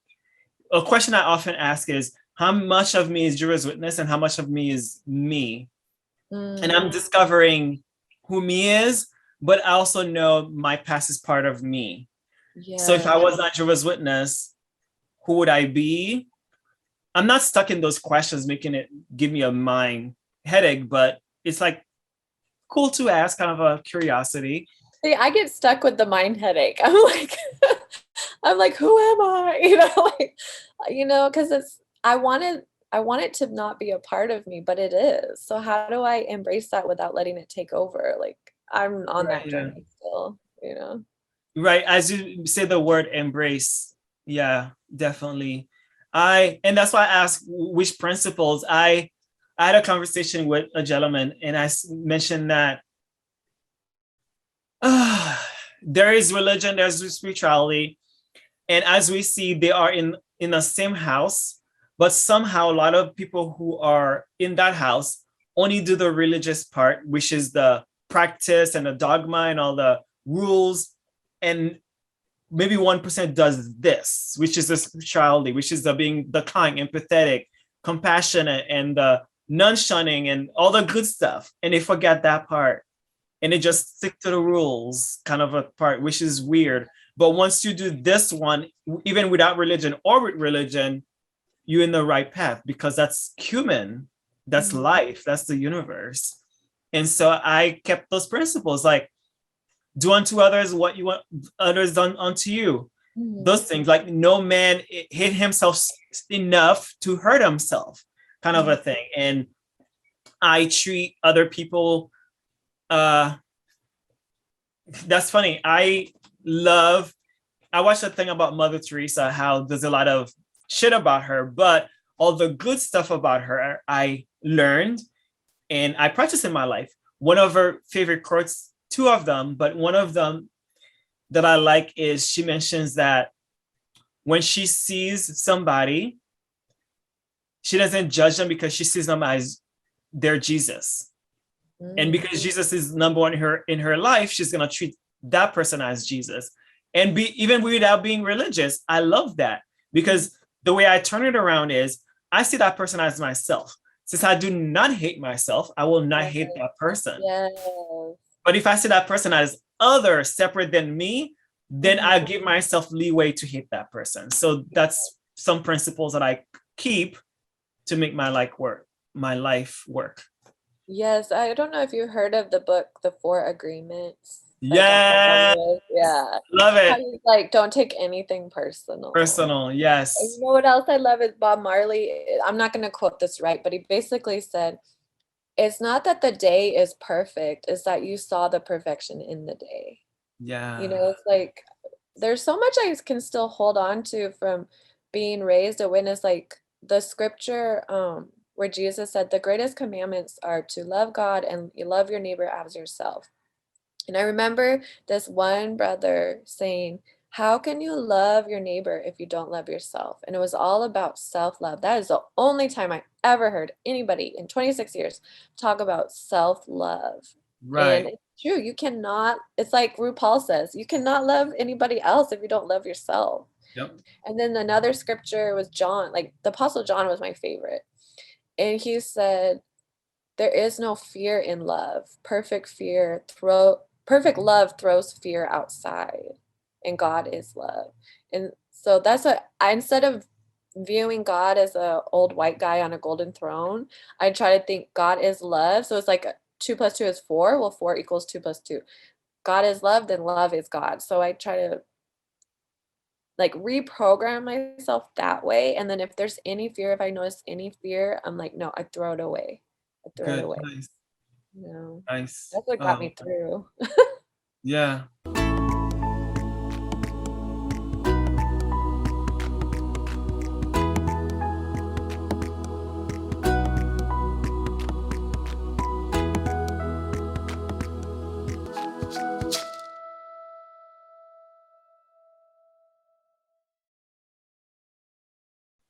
A question I often ask is, how much of me is Jehovah's Witness and how much of me is me? And I'm Mm, discovering who me is, but I also know my past is part of me. So if I yeah. was not Jehovah's Witness, who would I be? I'm not stuck in those questions, making it give me a mind headache, but it's like cool to ask, kind of a curiosity. See, I get stuck with the mind headache. I'm like, I'm like, who am I? Because I want it to not be a part of me, but it is. So how do I embrace that without letting it take over? Like I'm on Right. that Yeah. journey still. Right. As you say the word embrace. Yeah, definitely. And that's why I asked which principles. I had a conversation with a gentleman, and I mentioned that there is religion, there's spirituality, and as we see, they are in the same house, but somehow a lot of people who are in that house only do the religious part, which is the practice and the dogma and all the rules, and maybe 1% does this, which is the spirituality, which is the being the kind, empathetic, compassionate, and the non-shunning and all the good stuff, and they forget that part, and they just stick to the rules kind of a part, which is weird. But once you do this one, even without religion or with religion, you're in the right path, because that's human, that's life, that's the universe. And so I kept those principles, like do unto others what you want others done unto you. Those things, like no man hit himself enough to hurt himself, kind of a thing. And I treat other people, that's funny. I watched a thing about Mother Teresa, how there's a lot of shit about her, but all the good stuff about her I learned and I practice in my life. One of her favorite quotes, two of them, but one of them that I like is she mentions that when she sees somebody, she doesn't judge them because she sees them as their Jesus. And because Jesus is number one in her life, she's gonna treat that person as Jesus. And even without being religious, I love that, because the way I turn it around is I see that person as myself. Since I do not hate myself, I will not hate that person. Yes. But if I see that person as other, separate than me, then I give myself leeway to hate that person. So that's some principles that I keep to make my life work. Yes, I don't know if you heard of the book, The Four Agreements. Yeah, yeah. love How it. he's like, don't take anything personal. Personal, yes. And you know what else I love is Bob Marley. I'm not going to quote this right, but he basically said, it's not that the day is perfect, it's that you saw the perfection in the day. Yeah. You know, it's like, there's so much I can still hold on to from being raised a witness, like the scripture where Jesus said, the greatest commandments are to love God and you love your neighbor as yourself. And I remember this one brother saying, how can you love your neighbor if you don't love yourself? And it was all about self-love. That is the only time I ever heard anybody in 26 years talk about self-love. Right. And it's true. You cannot, it's like RuPaul says, you cannot love anybody else if you don't love yourself. Yep. And then another scripture was John, like the Apostle John was my favorite. And he said, there is no fear in love. Perfect love throws fear outside, and God is love. And so that's instead of viewing God as a old white guy on a golden throne, I try to think God is love. So it's like 2 + 2 is 4. Well, 4 = 2 + 2. God is love, then love is God. So I try to like reprogram myself that way. And then if there's any fear, if I notice any fear, I'm like, no, I throw it away. Good. Nice. No, Nice. that's what got me through. Yeah.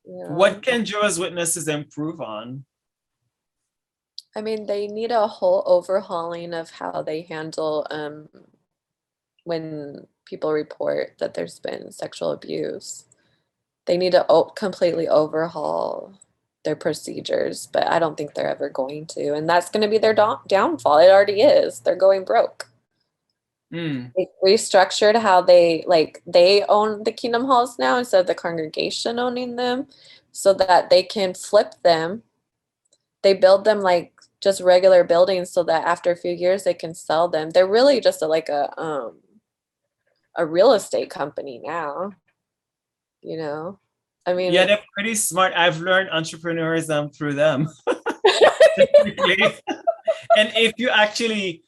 What can Jehovah's Witnesses improve on? I mean, they need a whole overhauling of how they handle when people report that there's been sexual abuse. They need to completely overhaul their procedures, but I don't think they're ever going to. And that's going to be their downfall. It already is. They're going broke. They restructured how they own the Kingdom Halls now instead of the congregation owning them, so that they can flip them. They build them like just regular buildings so that after a few years they can sell them. They're really just a real estate company now, you know? I mean, yeah, they're pretty smart. I've learned entrepreneurism through them. And if you actually,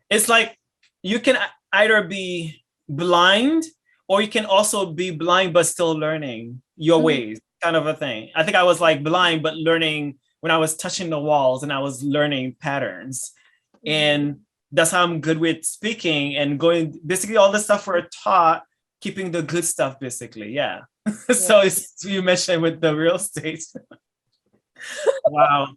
it's like you can either be blind or you can also be blind but still learning your ways, kind of a thing. I think I was like blind but learning when I was touching the walls and I was learning patterns. And that's how I'm good with speaking and going, basically all the stuff we're taught, keeping the good stuff, basically. Yeah. So it's, you mentioned with the real estate. Wow.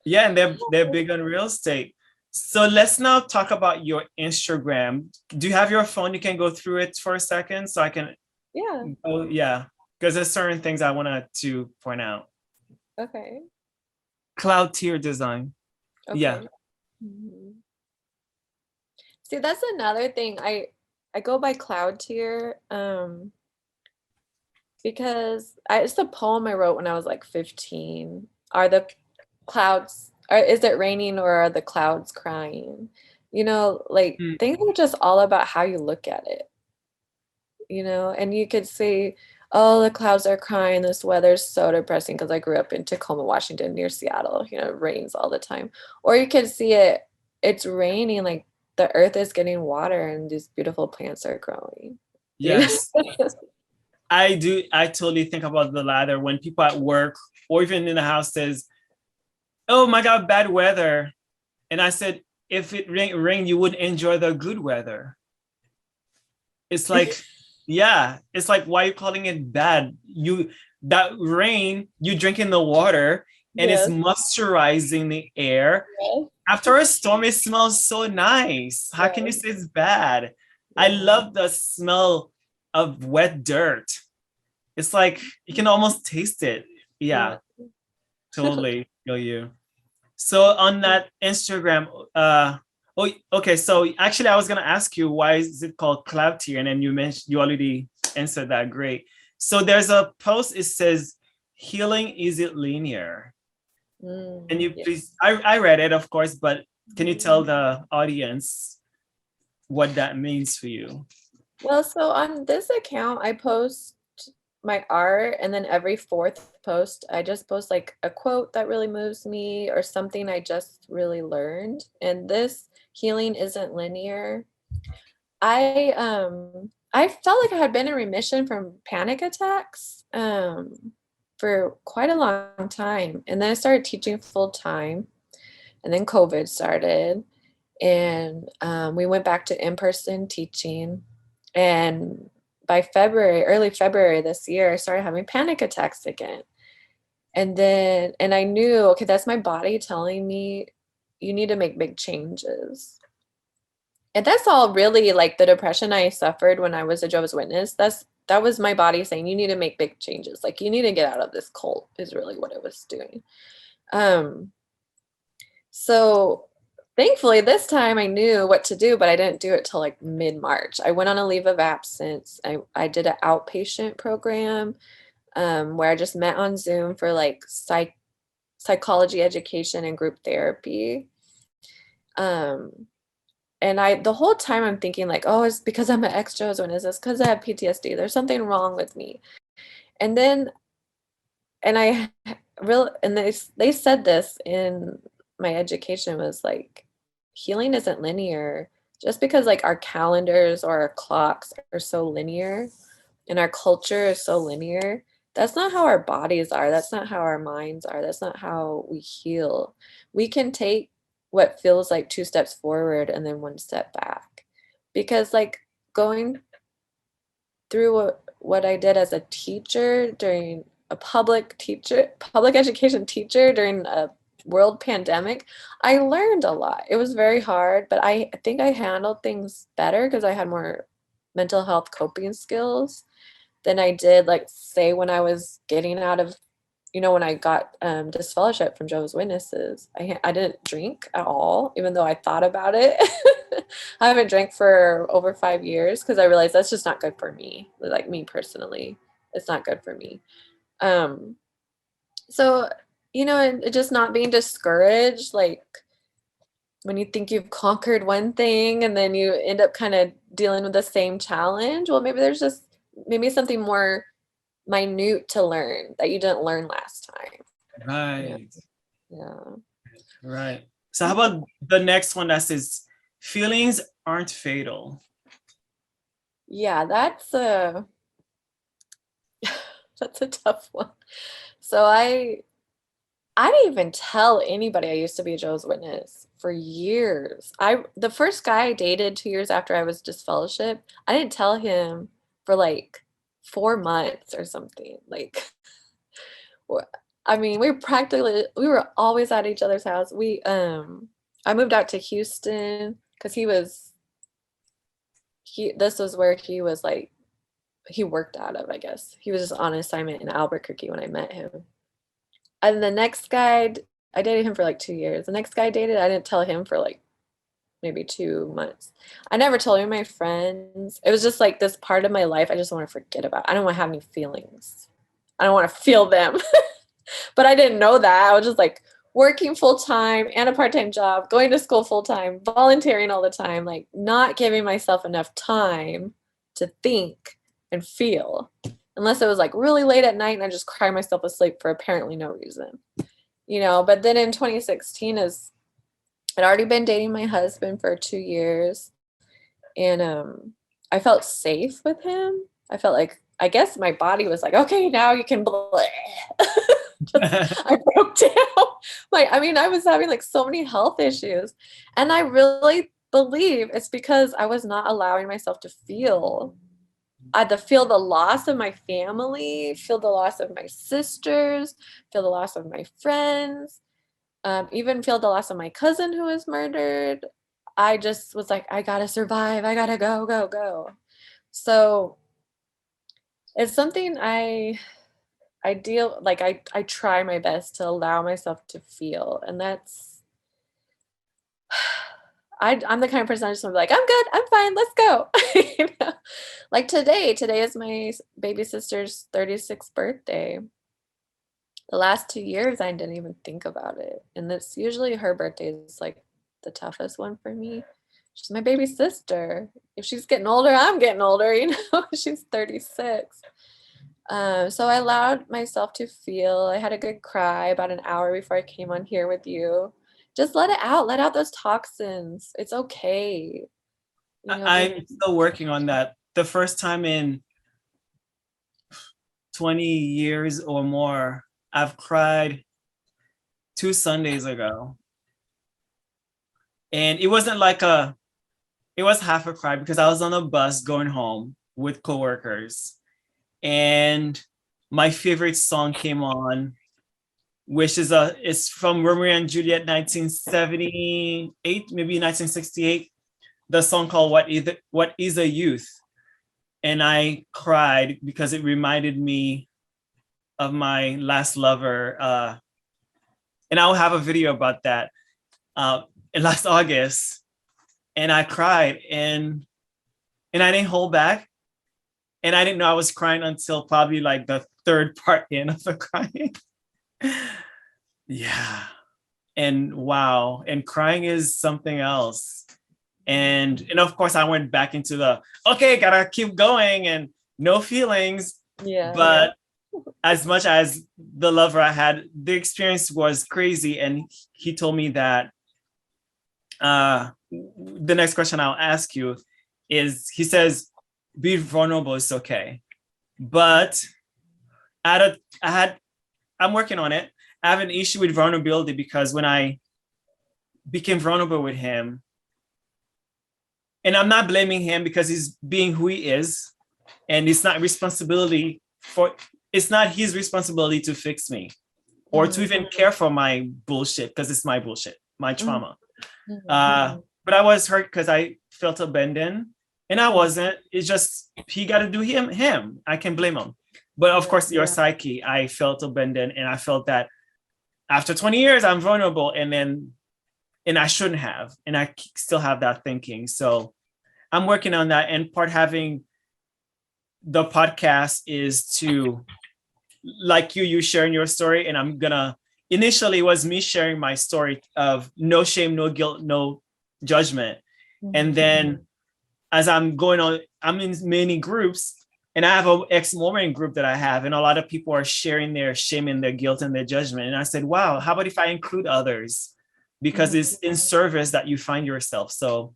Yeah, and they're big on real estate. So let's now talk about your Instagram. Do you have your phone? You can go through it for a second so I can, Yeah. oh yeah, because there's certain things I wanted to point out. Okay. Cloud tier design. Yeah. Okay. Mhm. See, that's another thing. I go by cloud tier because it's a poem I wrote when I was like 15. Are the clouds, or is it raining or are the clouds crying? You know, like Mm, things are just all about how you look at it, you know, and you could say, oh, the clouds are crying, this weather's so depressing because I grew up in Tacoma, Washington, near Seattle, you know, it rains all the time. Or you could see it, it's raining, like the earth is getting water and these beautiful plants are growing. You yes. know? I totally think about the latter when people at work or even in the house says, oh my God, bad weather. And I said, if it rained, you would enjoy the good weather. It's like, yeah, it's like, why are you calling it bad? That rain, you drink in the water and it's Yes, moisturizing the air. yes, After a storm, it smells so nice. How can you yes, say it's bad? I yeah, love the smell of wet dirt. It's like you can almost taste it. yeah. Yeah, totally feel you. So on that Instagram, oh, okay. So actually, I was gonna ask you why is it called cloud tier, and then you mentioned you already answered that. Great. So there's a post. It says, "Healing isn't linear." Can you Yeah. please? I read it, of course, but can you tell Mhm. the audience what that means for you? Well, so on this account, I post my art, and then every fourth post, I just post like a quote that really moves me or something I just really learned. And this healing isn't linear. I felt like I had been in remission from panic attacks for quite a long time. And then I started teaching full time, and then COVID started, and we went back to in-person teaching. And by February, early February this year, I started having panic attacks again. And I knew, okay, that's my body telling me you need to make big changes. And that's all really like the depression I suffered when I was a Jehovah's Witness. That was my body saying you need to make big changes. Like you need to get out of this cult is really what it was doing. Um, so thankfully this time I knew what to do, but I didn't do it till like mid-March. I went on a leave of absence. I did an outpatient program where I just met on Zoom for like psychology education and group therapy. Um, and the whole time I'm thinking like, oh, it's because I'm an XGWs. When is this? Because I have PTSD. There's something wrong with me. And then, and I and they said this in my education was like, healing isn't linear. Just because like our calendars or our clocks are so linear and our culture is so linear, that's not how our bodies are. That's not how our minds are. That's not how we heal. We can take what feels like two steps forward and then one step back. Because like going through what I did as a teacher during a public education teacher during a world pandemic, I learned a lot. It was very hard, but I think I handled things better because I had more mental health coping skills than I did, like, say, when I was getting out of, when I got disfellowship from Jehovah's Witnesses. I didn't drink at all, even though I thought about it. I haven't drank for over 5 years because I realized that's just not good for me. Like me personally, it's not good for me. Um, so, and just not being discouraged, like when you think you've conquered one thing and then you end up kind of dealing with the same challenge. Well, maybe there's just maybe something more minute to learn that you didn't learn last time. Yeah. Right, Yeah. right. So how about the next one that says, feelings aren't fatal? Yeah, that's a tough one. So I didn't even tell anybody I used to be a Jehovah's Witness for years. The first guy I dated 2 years after I was disfellowship, I didn't tell him for like 4 months or something. Like I mean, we were always at each other's house. I moved out to Houston because this was where he was like, he worked out of, I guess. He was just on assignment in Albuquerque when I met him. And the next guy, I dated him for like 2 years. The next guy I dated, I didn't tell him for like maybe 2 months. I never told any of my friends. It was just like this part of my life I just want to forget about. I don't want to have any feelings. I don't want to feel them. But I didn't know that. I was just like working full time and a part time job, going to school full time, volunteering all the time, like not giving myself enough time to think and feel. Unless it was like really late at night and I just cry myself asleep for apparently no reason. But then in 2016 I'd already been dating my husband for 2 years, and I felt safe with him. I felt like, I guess my body was like, okay, now you can I broke down. I was having like so many health issues. And I really believe it's because I was not allowing myself to feel. I had to feel the loss of my family, feel the loss of my sisters, feel the loss of my friends, even feel the loss of my cousin who was murdered. I just was like, I gotta survive. I gotta go, go, go. So it's something I try my best to allow myself to feel. And that's, I'm the kind of person I just want to be like, I'm good, I'm fine, let's go. You know? Like today is my baby sister's 36th birthday. The last 2 years, I didn't even think about it. And that's usually her birthday is like the toughest one for me. She's my baby sister. If she's getting older, I'm getting older, she's 36. So I allowed myself to feel. I had a good cry about an hour before I came on here with you. Just let it out. Let out those toxins. It's okay. I'm still working on that. The first time in 20 years or more, I've cried 2 Sundays ago. And it wasn't like it was half a cry because I was on a bus going home with coworkers. And my favorite song came on, which is it's from Romeo and Juliet, 1978, maybe 1968. The song called What Is a Youth? And I cried because it reminded me of my last lover. And I'll have a video about that in last August. And I cried and I didn't hold back. And I didn't know I was crying until probably like the third part in of the crying. Yeah. And wow. And crying is something else. And of course I went back into okay, gotta keep going and no feelings. Yeah. But as much as the lover I had, the experience was crazy. And he told me that the next question I'll ask you is, he says, be vulnerable, it's okay. But I'm working on it. I have an issue with vulnerability because when I became vulnerable with him, and I'm not blaming him because he's being who he is, and it's not his responsibility to fix me or to even care for my bullshit, because it's my bullshit, my trauma. But I was hurt because I felt abandoned, and I wasn't. It's just, he got to do him. I can blame him. But of course, your psyche, I felt abandoned, and I felt that after 20 years, I'm vulnerable, and I shouldn't have, and I still have that thinking. So I'm working on that. And part having the podcast is to, like you sharing your story, and initially it was me sharing my story of no shame, no guilt, no judgment. And then as I'm going on, I'm in many groups, and I have an ex-woman group that I have, and a lot of people are sharing their shame and their guilt and their judgment. And I said, wow, how about if I include others? Because it's in service that you find yourself. So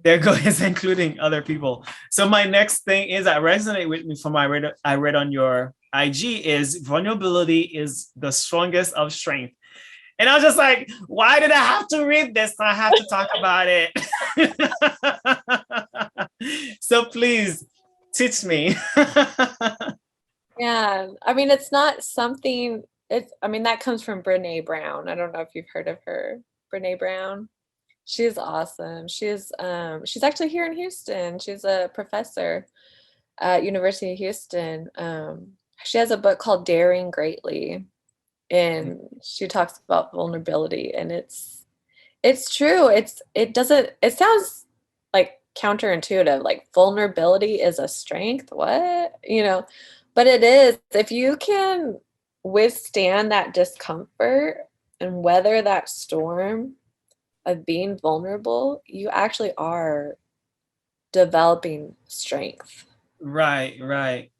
there goes including other people. So my next thing is that resonate with me from I read on your IG is vulnerability is the strongest of strength. And I was just like, why did I have to read this? I have to talk about it. So please teach me. Yeah. It's not something, that comes from Brene Brown. I don't know if you've heard of her. Brene Brown. She's awesome. She's actually here in Houston. She's a professor at University of Houston. She has a book called Daring Greatly, and she talks about vulnerability, and it's true. It sounds like counterintuitive, like vulnerability is a strength. What? But it is. If you can withstand that discomfort and weather that storm of being vulnerable, you actually are developing strength. Right, right.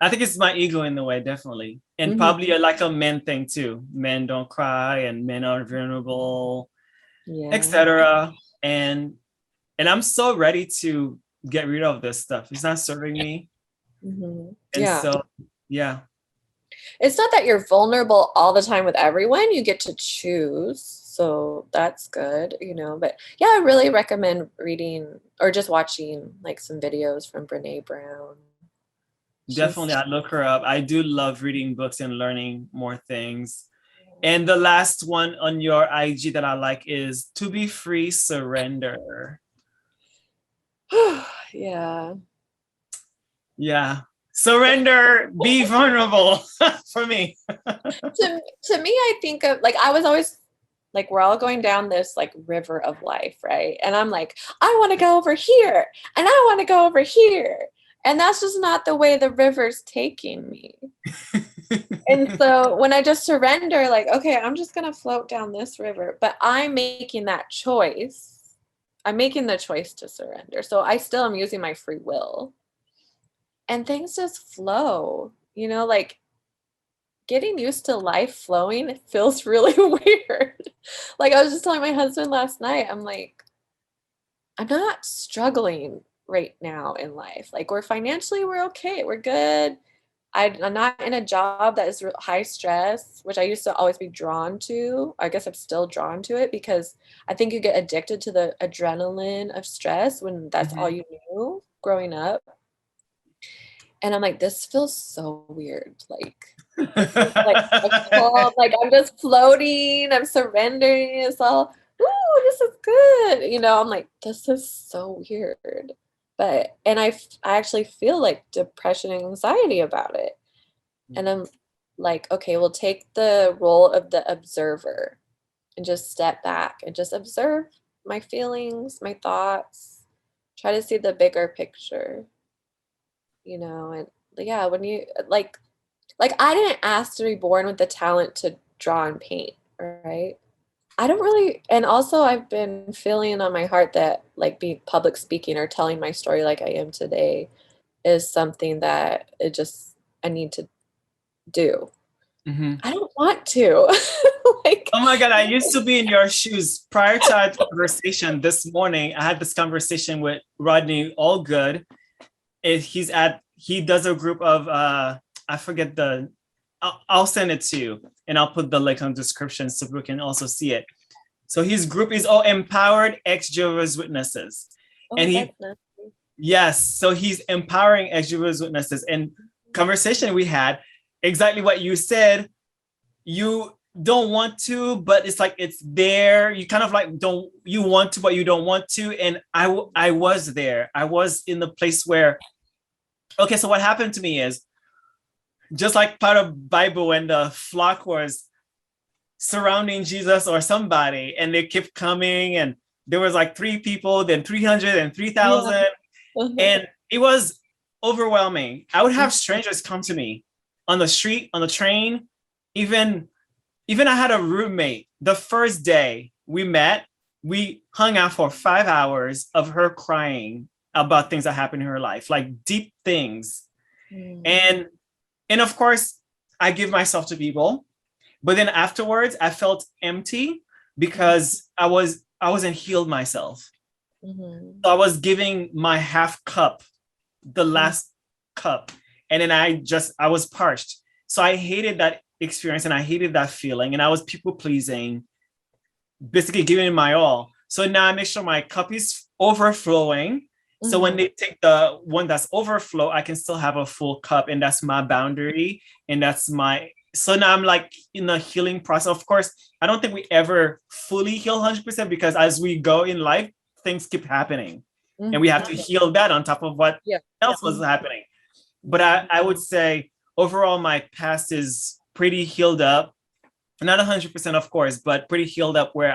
I think it's my ego in the way, definitely. And Mhm. probably like a men thing too. Men don't cry and men are vulnerable, Yeah. etc. And I'm so ready to get rid of this stuff. It's not serving me. Mhm. And Yeah. so, yeah. It's not that you're vulnerable all the time with everyone. You get to choose. So that's good, But yeah, I really recommend reading or just watching like some videos from Brene Brown. Definitely, I look her up. I do love reading books and learning more things. And the last one on your IG that I like is To Be Free, Surrender. Yeah. Yeah. Surrender, be vulnerable for me. To me, I think of like I was always like we're all going down this like river of life, right? And I'm like, I want to go over here and I want to go over here. And that's just not the way the river's taking me. And so when I just surrender, like, okay, I'm just going to float down this river, but I'm making that choice. I'm making the choice to surrender. So I still am using my free will. And things just flow, like getting used to life flowing feels really weird. Like I was just telling my husband last night, I'm like, I'm not struggling right now in life. Like we're okay. We're good. I'm not in a job that is high stress, which I used to always be drawn to. I guess I'm still drawn to it because I think you get addicted to the adrenaline of stress when that's all you knew growing up. And I'm like, this feels so weird. Like I'm just floating, I'm surrendering. It's all, ooh, this is good. I'm like, this is so weird. And I actually feel like depression and anxiety about it. And I'm like, okay, we'll take the role of the observer and just step back and just observe my feelings, my thoughts, try to see the bigger picture, and yeah, when you like I didn't ask to be born with the talent to draw and paint, right? I don't really, and also I've been feeling on my heart that like being public speaking or telling my story like I am today is something that I need to do. I don't want to. Oh my God, I used to be in your shoes. Prior to our conversation this morning, I had this conversation with Rodney Allgood. He does a group of, I forget I'll send it to you and I'll put the link on the description so people can also see it. So his group is all empowered ex-Jehovah's Witnesses. Yes, so he's empowering ex-Jehovah's Witnesses. And conversation we had, exactly what you said, you don't want to, but it's like it's there. You kind of like you want to, but you don't want to. And I was there. I was in the place where, okay, so what happened to me is, just like part of Bible when the flock was surrounding Jesus or somebody, and they kept coming, and there was like 3 people, then 300 and 3,000. Yeah. And it was overwhelming. I would have strangers come to me on the street, on the train. Even I had a roommate. The first day we met, we hung out for 5 hours of her crying about things that happened in her life, like deep things. And of course, I give myself to people, but then afterwards I felt empty because I wasn't healed myself. So I was giving my half cup, the last cup, and then I was parched. So I hated that experience and I hated that feeling, and I was people pleasing, basically giving my all. So now I make sure my cup is overflowing. So when they take the one that's overflow, I can still have a full cup, and that's my boundary, and that's my so now I'm like in a healing process. Of course, I don't think we ever fully heal 100% because as we go in life, things keep happening. And we have to heal that on top of what else was happening. But I would say overall, my past is pretty healed up. Not 100%, of course, but pretty healed up where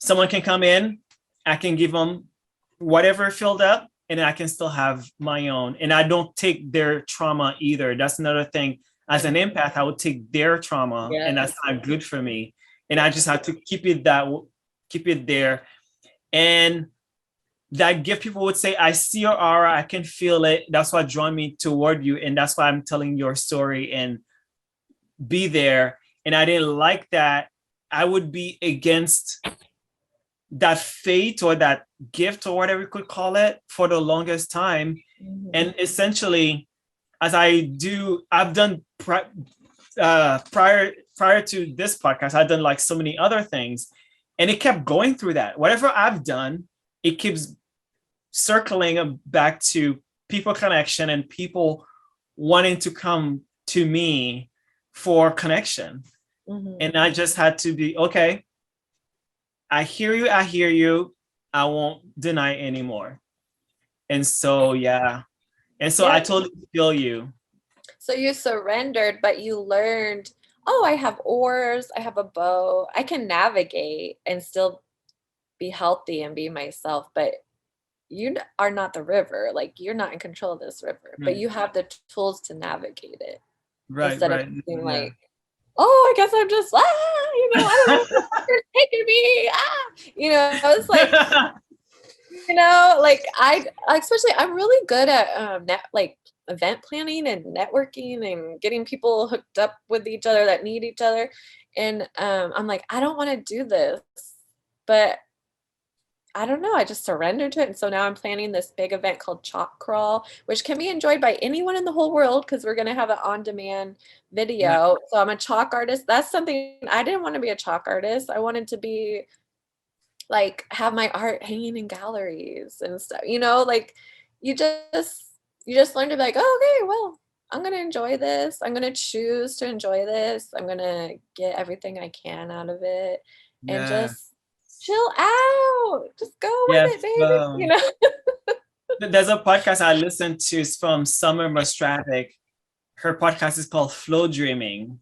someone can come in, I can give them whatever filled up, and I can still have my own. And I don't take their trauma either. That's another thing. As an empath, I would take their trauma, and that's not good for me. And I just have to keep it there. And that gift, people would say, I see your aura, I can feel it. That's what drew me toward you. And that's why I'm telling your story and be there. And I didn't like that. I would be against that fate or that gift or whatever you could call it for the longest time. And essentially, as I've done prior to this podcast, I've done like so many other things, and it kept going through that. Whatever I've done, it keeps circling back to people connection and people wanting to come to me for connection. And I just had to be, okay, I hear you. I won't deny anymore. And so, I totally feel you. So you surrendered, but you learned, oh, I have oars, I have a bow, I can navigate and still be healthy and be myself. But you are not the river. Like, you're not in control of this river, but you have the tools to navigate it. Instead of being like, oh, I guess I'm just, I don't know if you're taking me. It's like, like I'm really good at event planning and networking and getting people hooked up with each other that need each other. And I'm like, I don't want to do this, but I don't know. I just surrendered to it. And so now I'm planning this big event called Chalk Crawl, which can be enjoyed by anyone in the whole world because we're going to have an on-demand video. Yeah. So I'm a chalk artist. That's something I didn't want to be a chalk artist. I wanted to be like, have my art hanging in galleries and stuff, like you just learn to be like, oh, okay, well, I'm going to enjoy this. I'm going to choose to enjoy this. I'm going to get everything I can out of it and just chill out. Just go with it, baby. There's a podcast I listened to. It's from Summer Mostravic. Her podcast is called Flow Dreaming.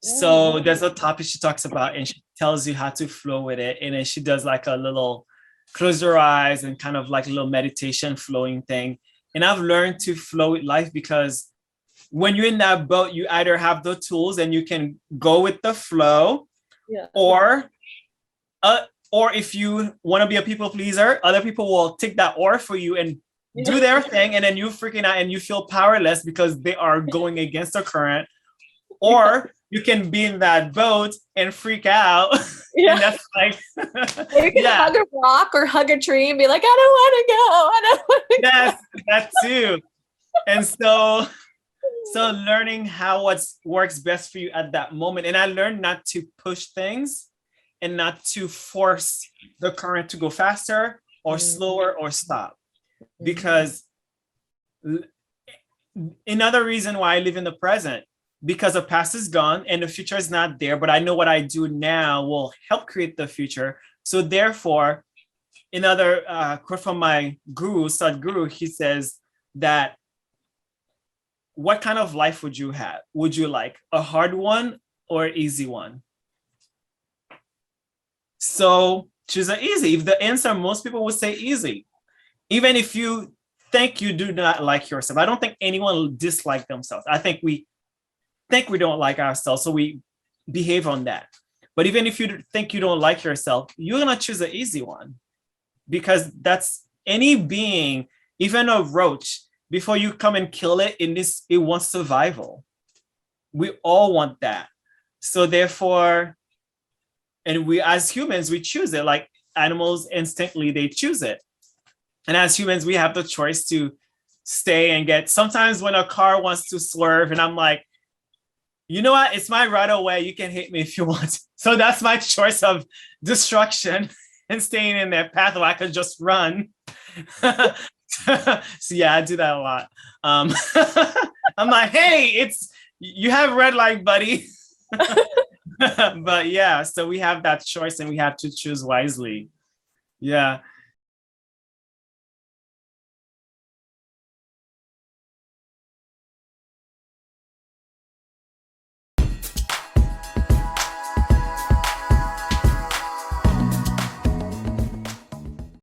So there's a topic she talks about, and she tells you how to flow with it. And then she does like a little close your eyes and kind of like a little meditation flowing thing. And I've learned to flow with life because when you're in that boat, you either have the tools and you can go with the flow, or if you want to be a people pleaser, other people will take that oar for you and do their thing. And then you freaking out and you feel powerless because they are going against the current. Or you can be in that boat and freak out. And that's like, or you can hug a rock or hug a tree and be like, I don't want to go. Yes, that too. And so learning how what works best for you at that moment. And I learned not to push things and not to force the current to go faster or slower or stop. Because another reason why I live in the present, because the past is gone and the future is not there, but I know what I do now will help create the future. So therefore, another quote from my guru, Sadhguru, he says that, what kind of life would you have? Would you like a hard one or an easy one? So choose an easy. If the answer, most people would say easy. Even if you think you do not like yourself. I don't think anyone will dislike themselves. I think we don't like ourselves, so we behave on that. But even if you think you don't like yourself, you're gonna choose an easy one, because that's any being, even a roach, before you come and kill it, it wants survival. We all want that. So therefore, and we as humans, we choose it. Like animals instinctively, they choose it. And as humans, we have the choice to stay and get, sometimes when a car wants to swerve and I'm like, you know what, it's my right of way, you can hit me if you want. So that's my choice of destruction and staying in that path where I could just run. So yeah, I do that a lot. I'm like, hey, You have red light, buddy. But yeah, so we have that choice and we have to choose wisely. Yeah.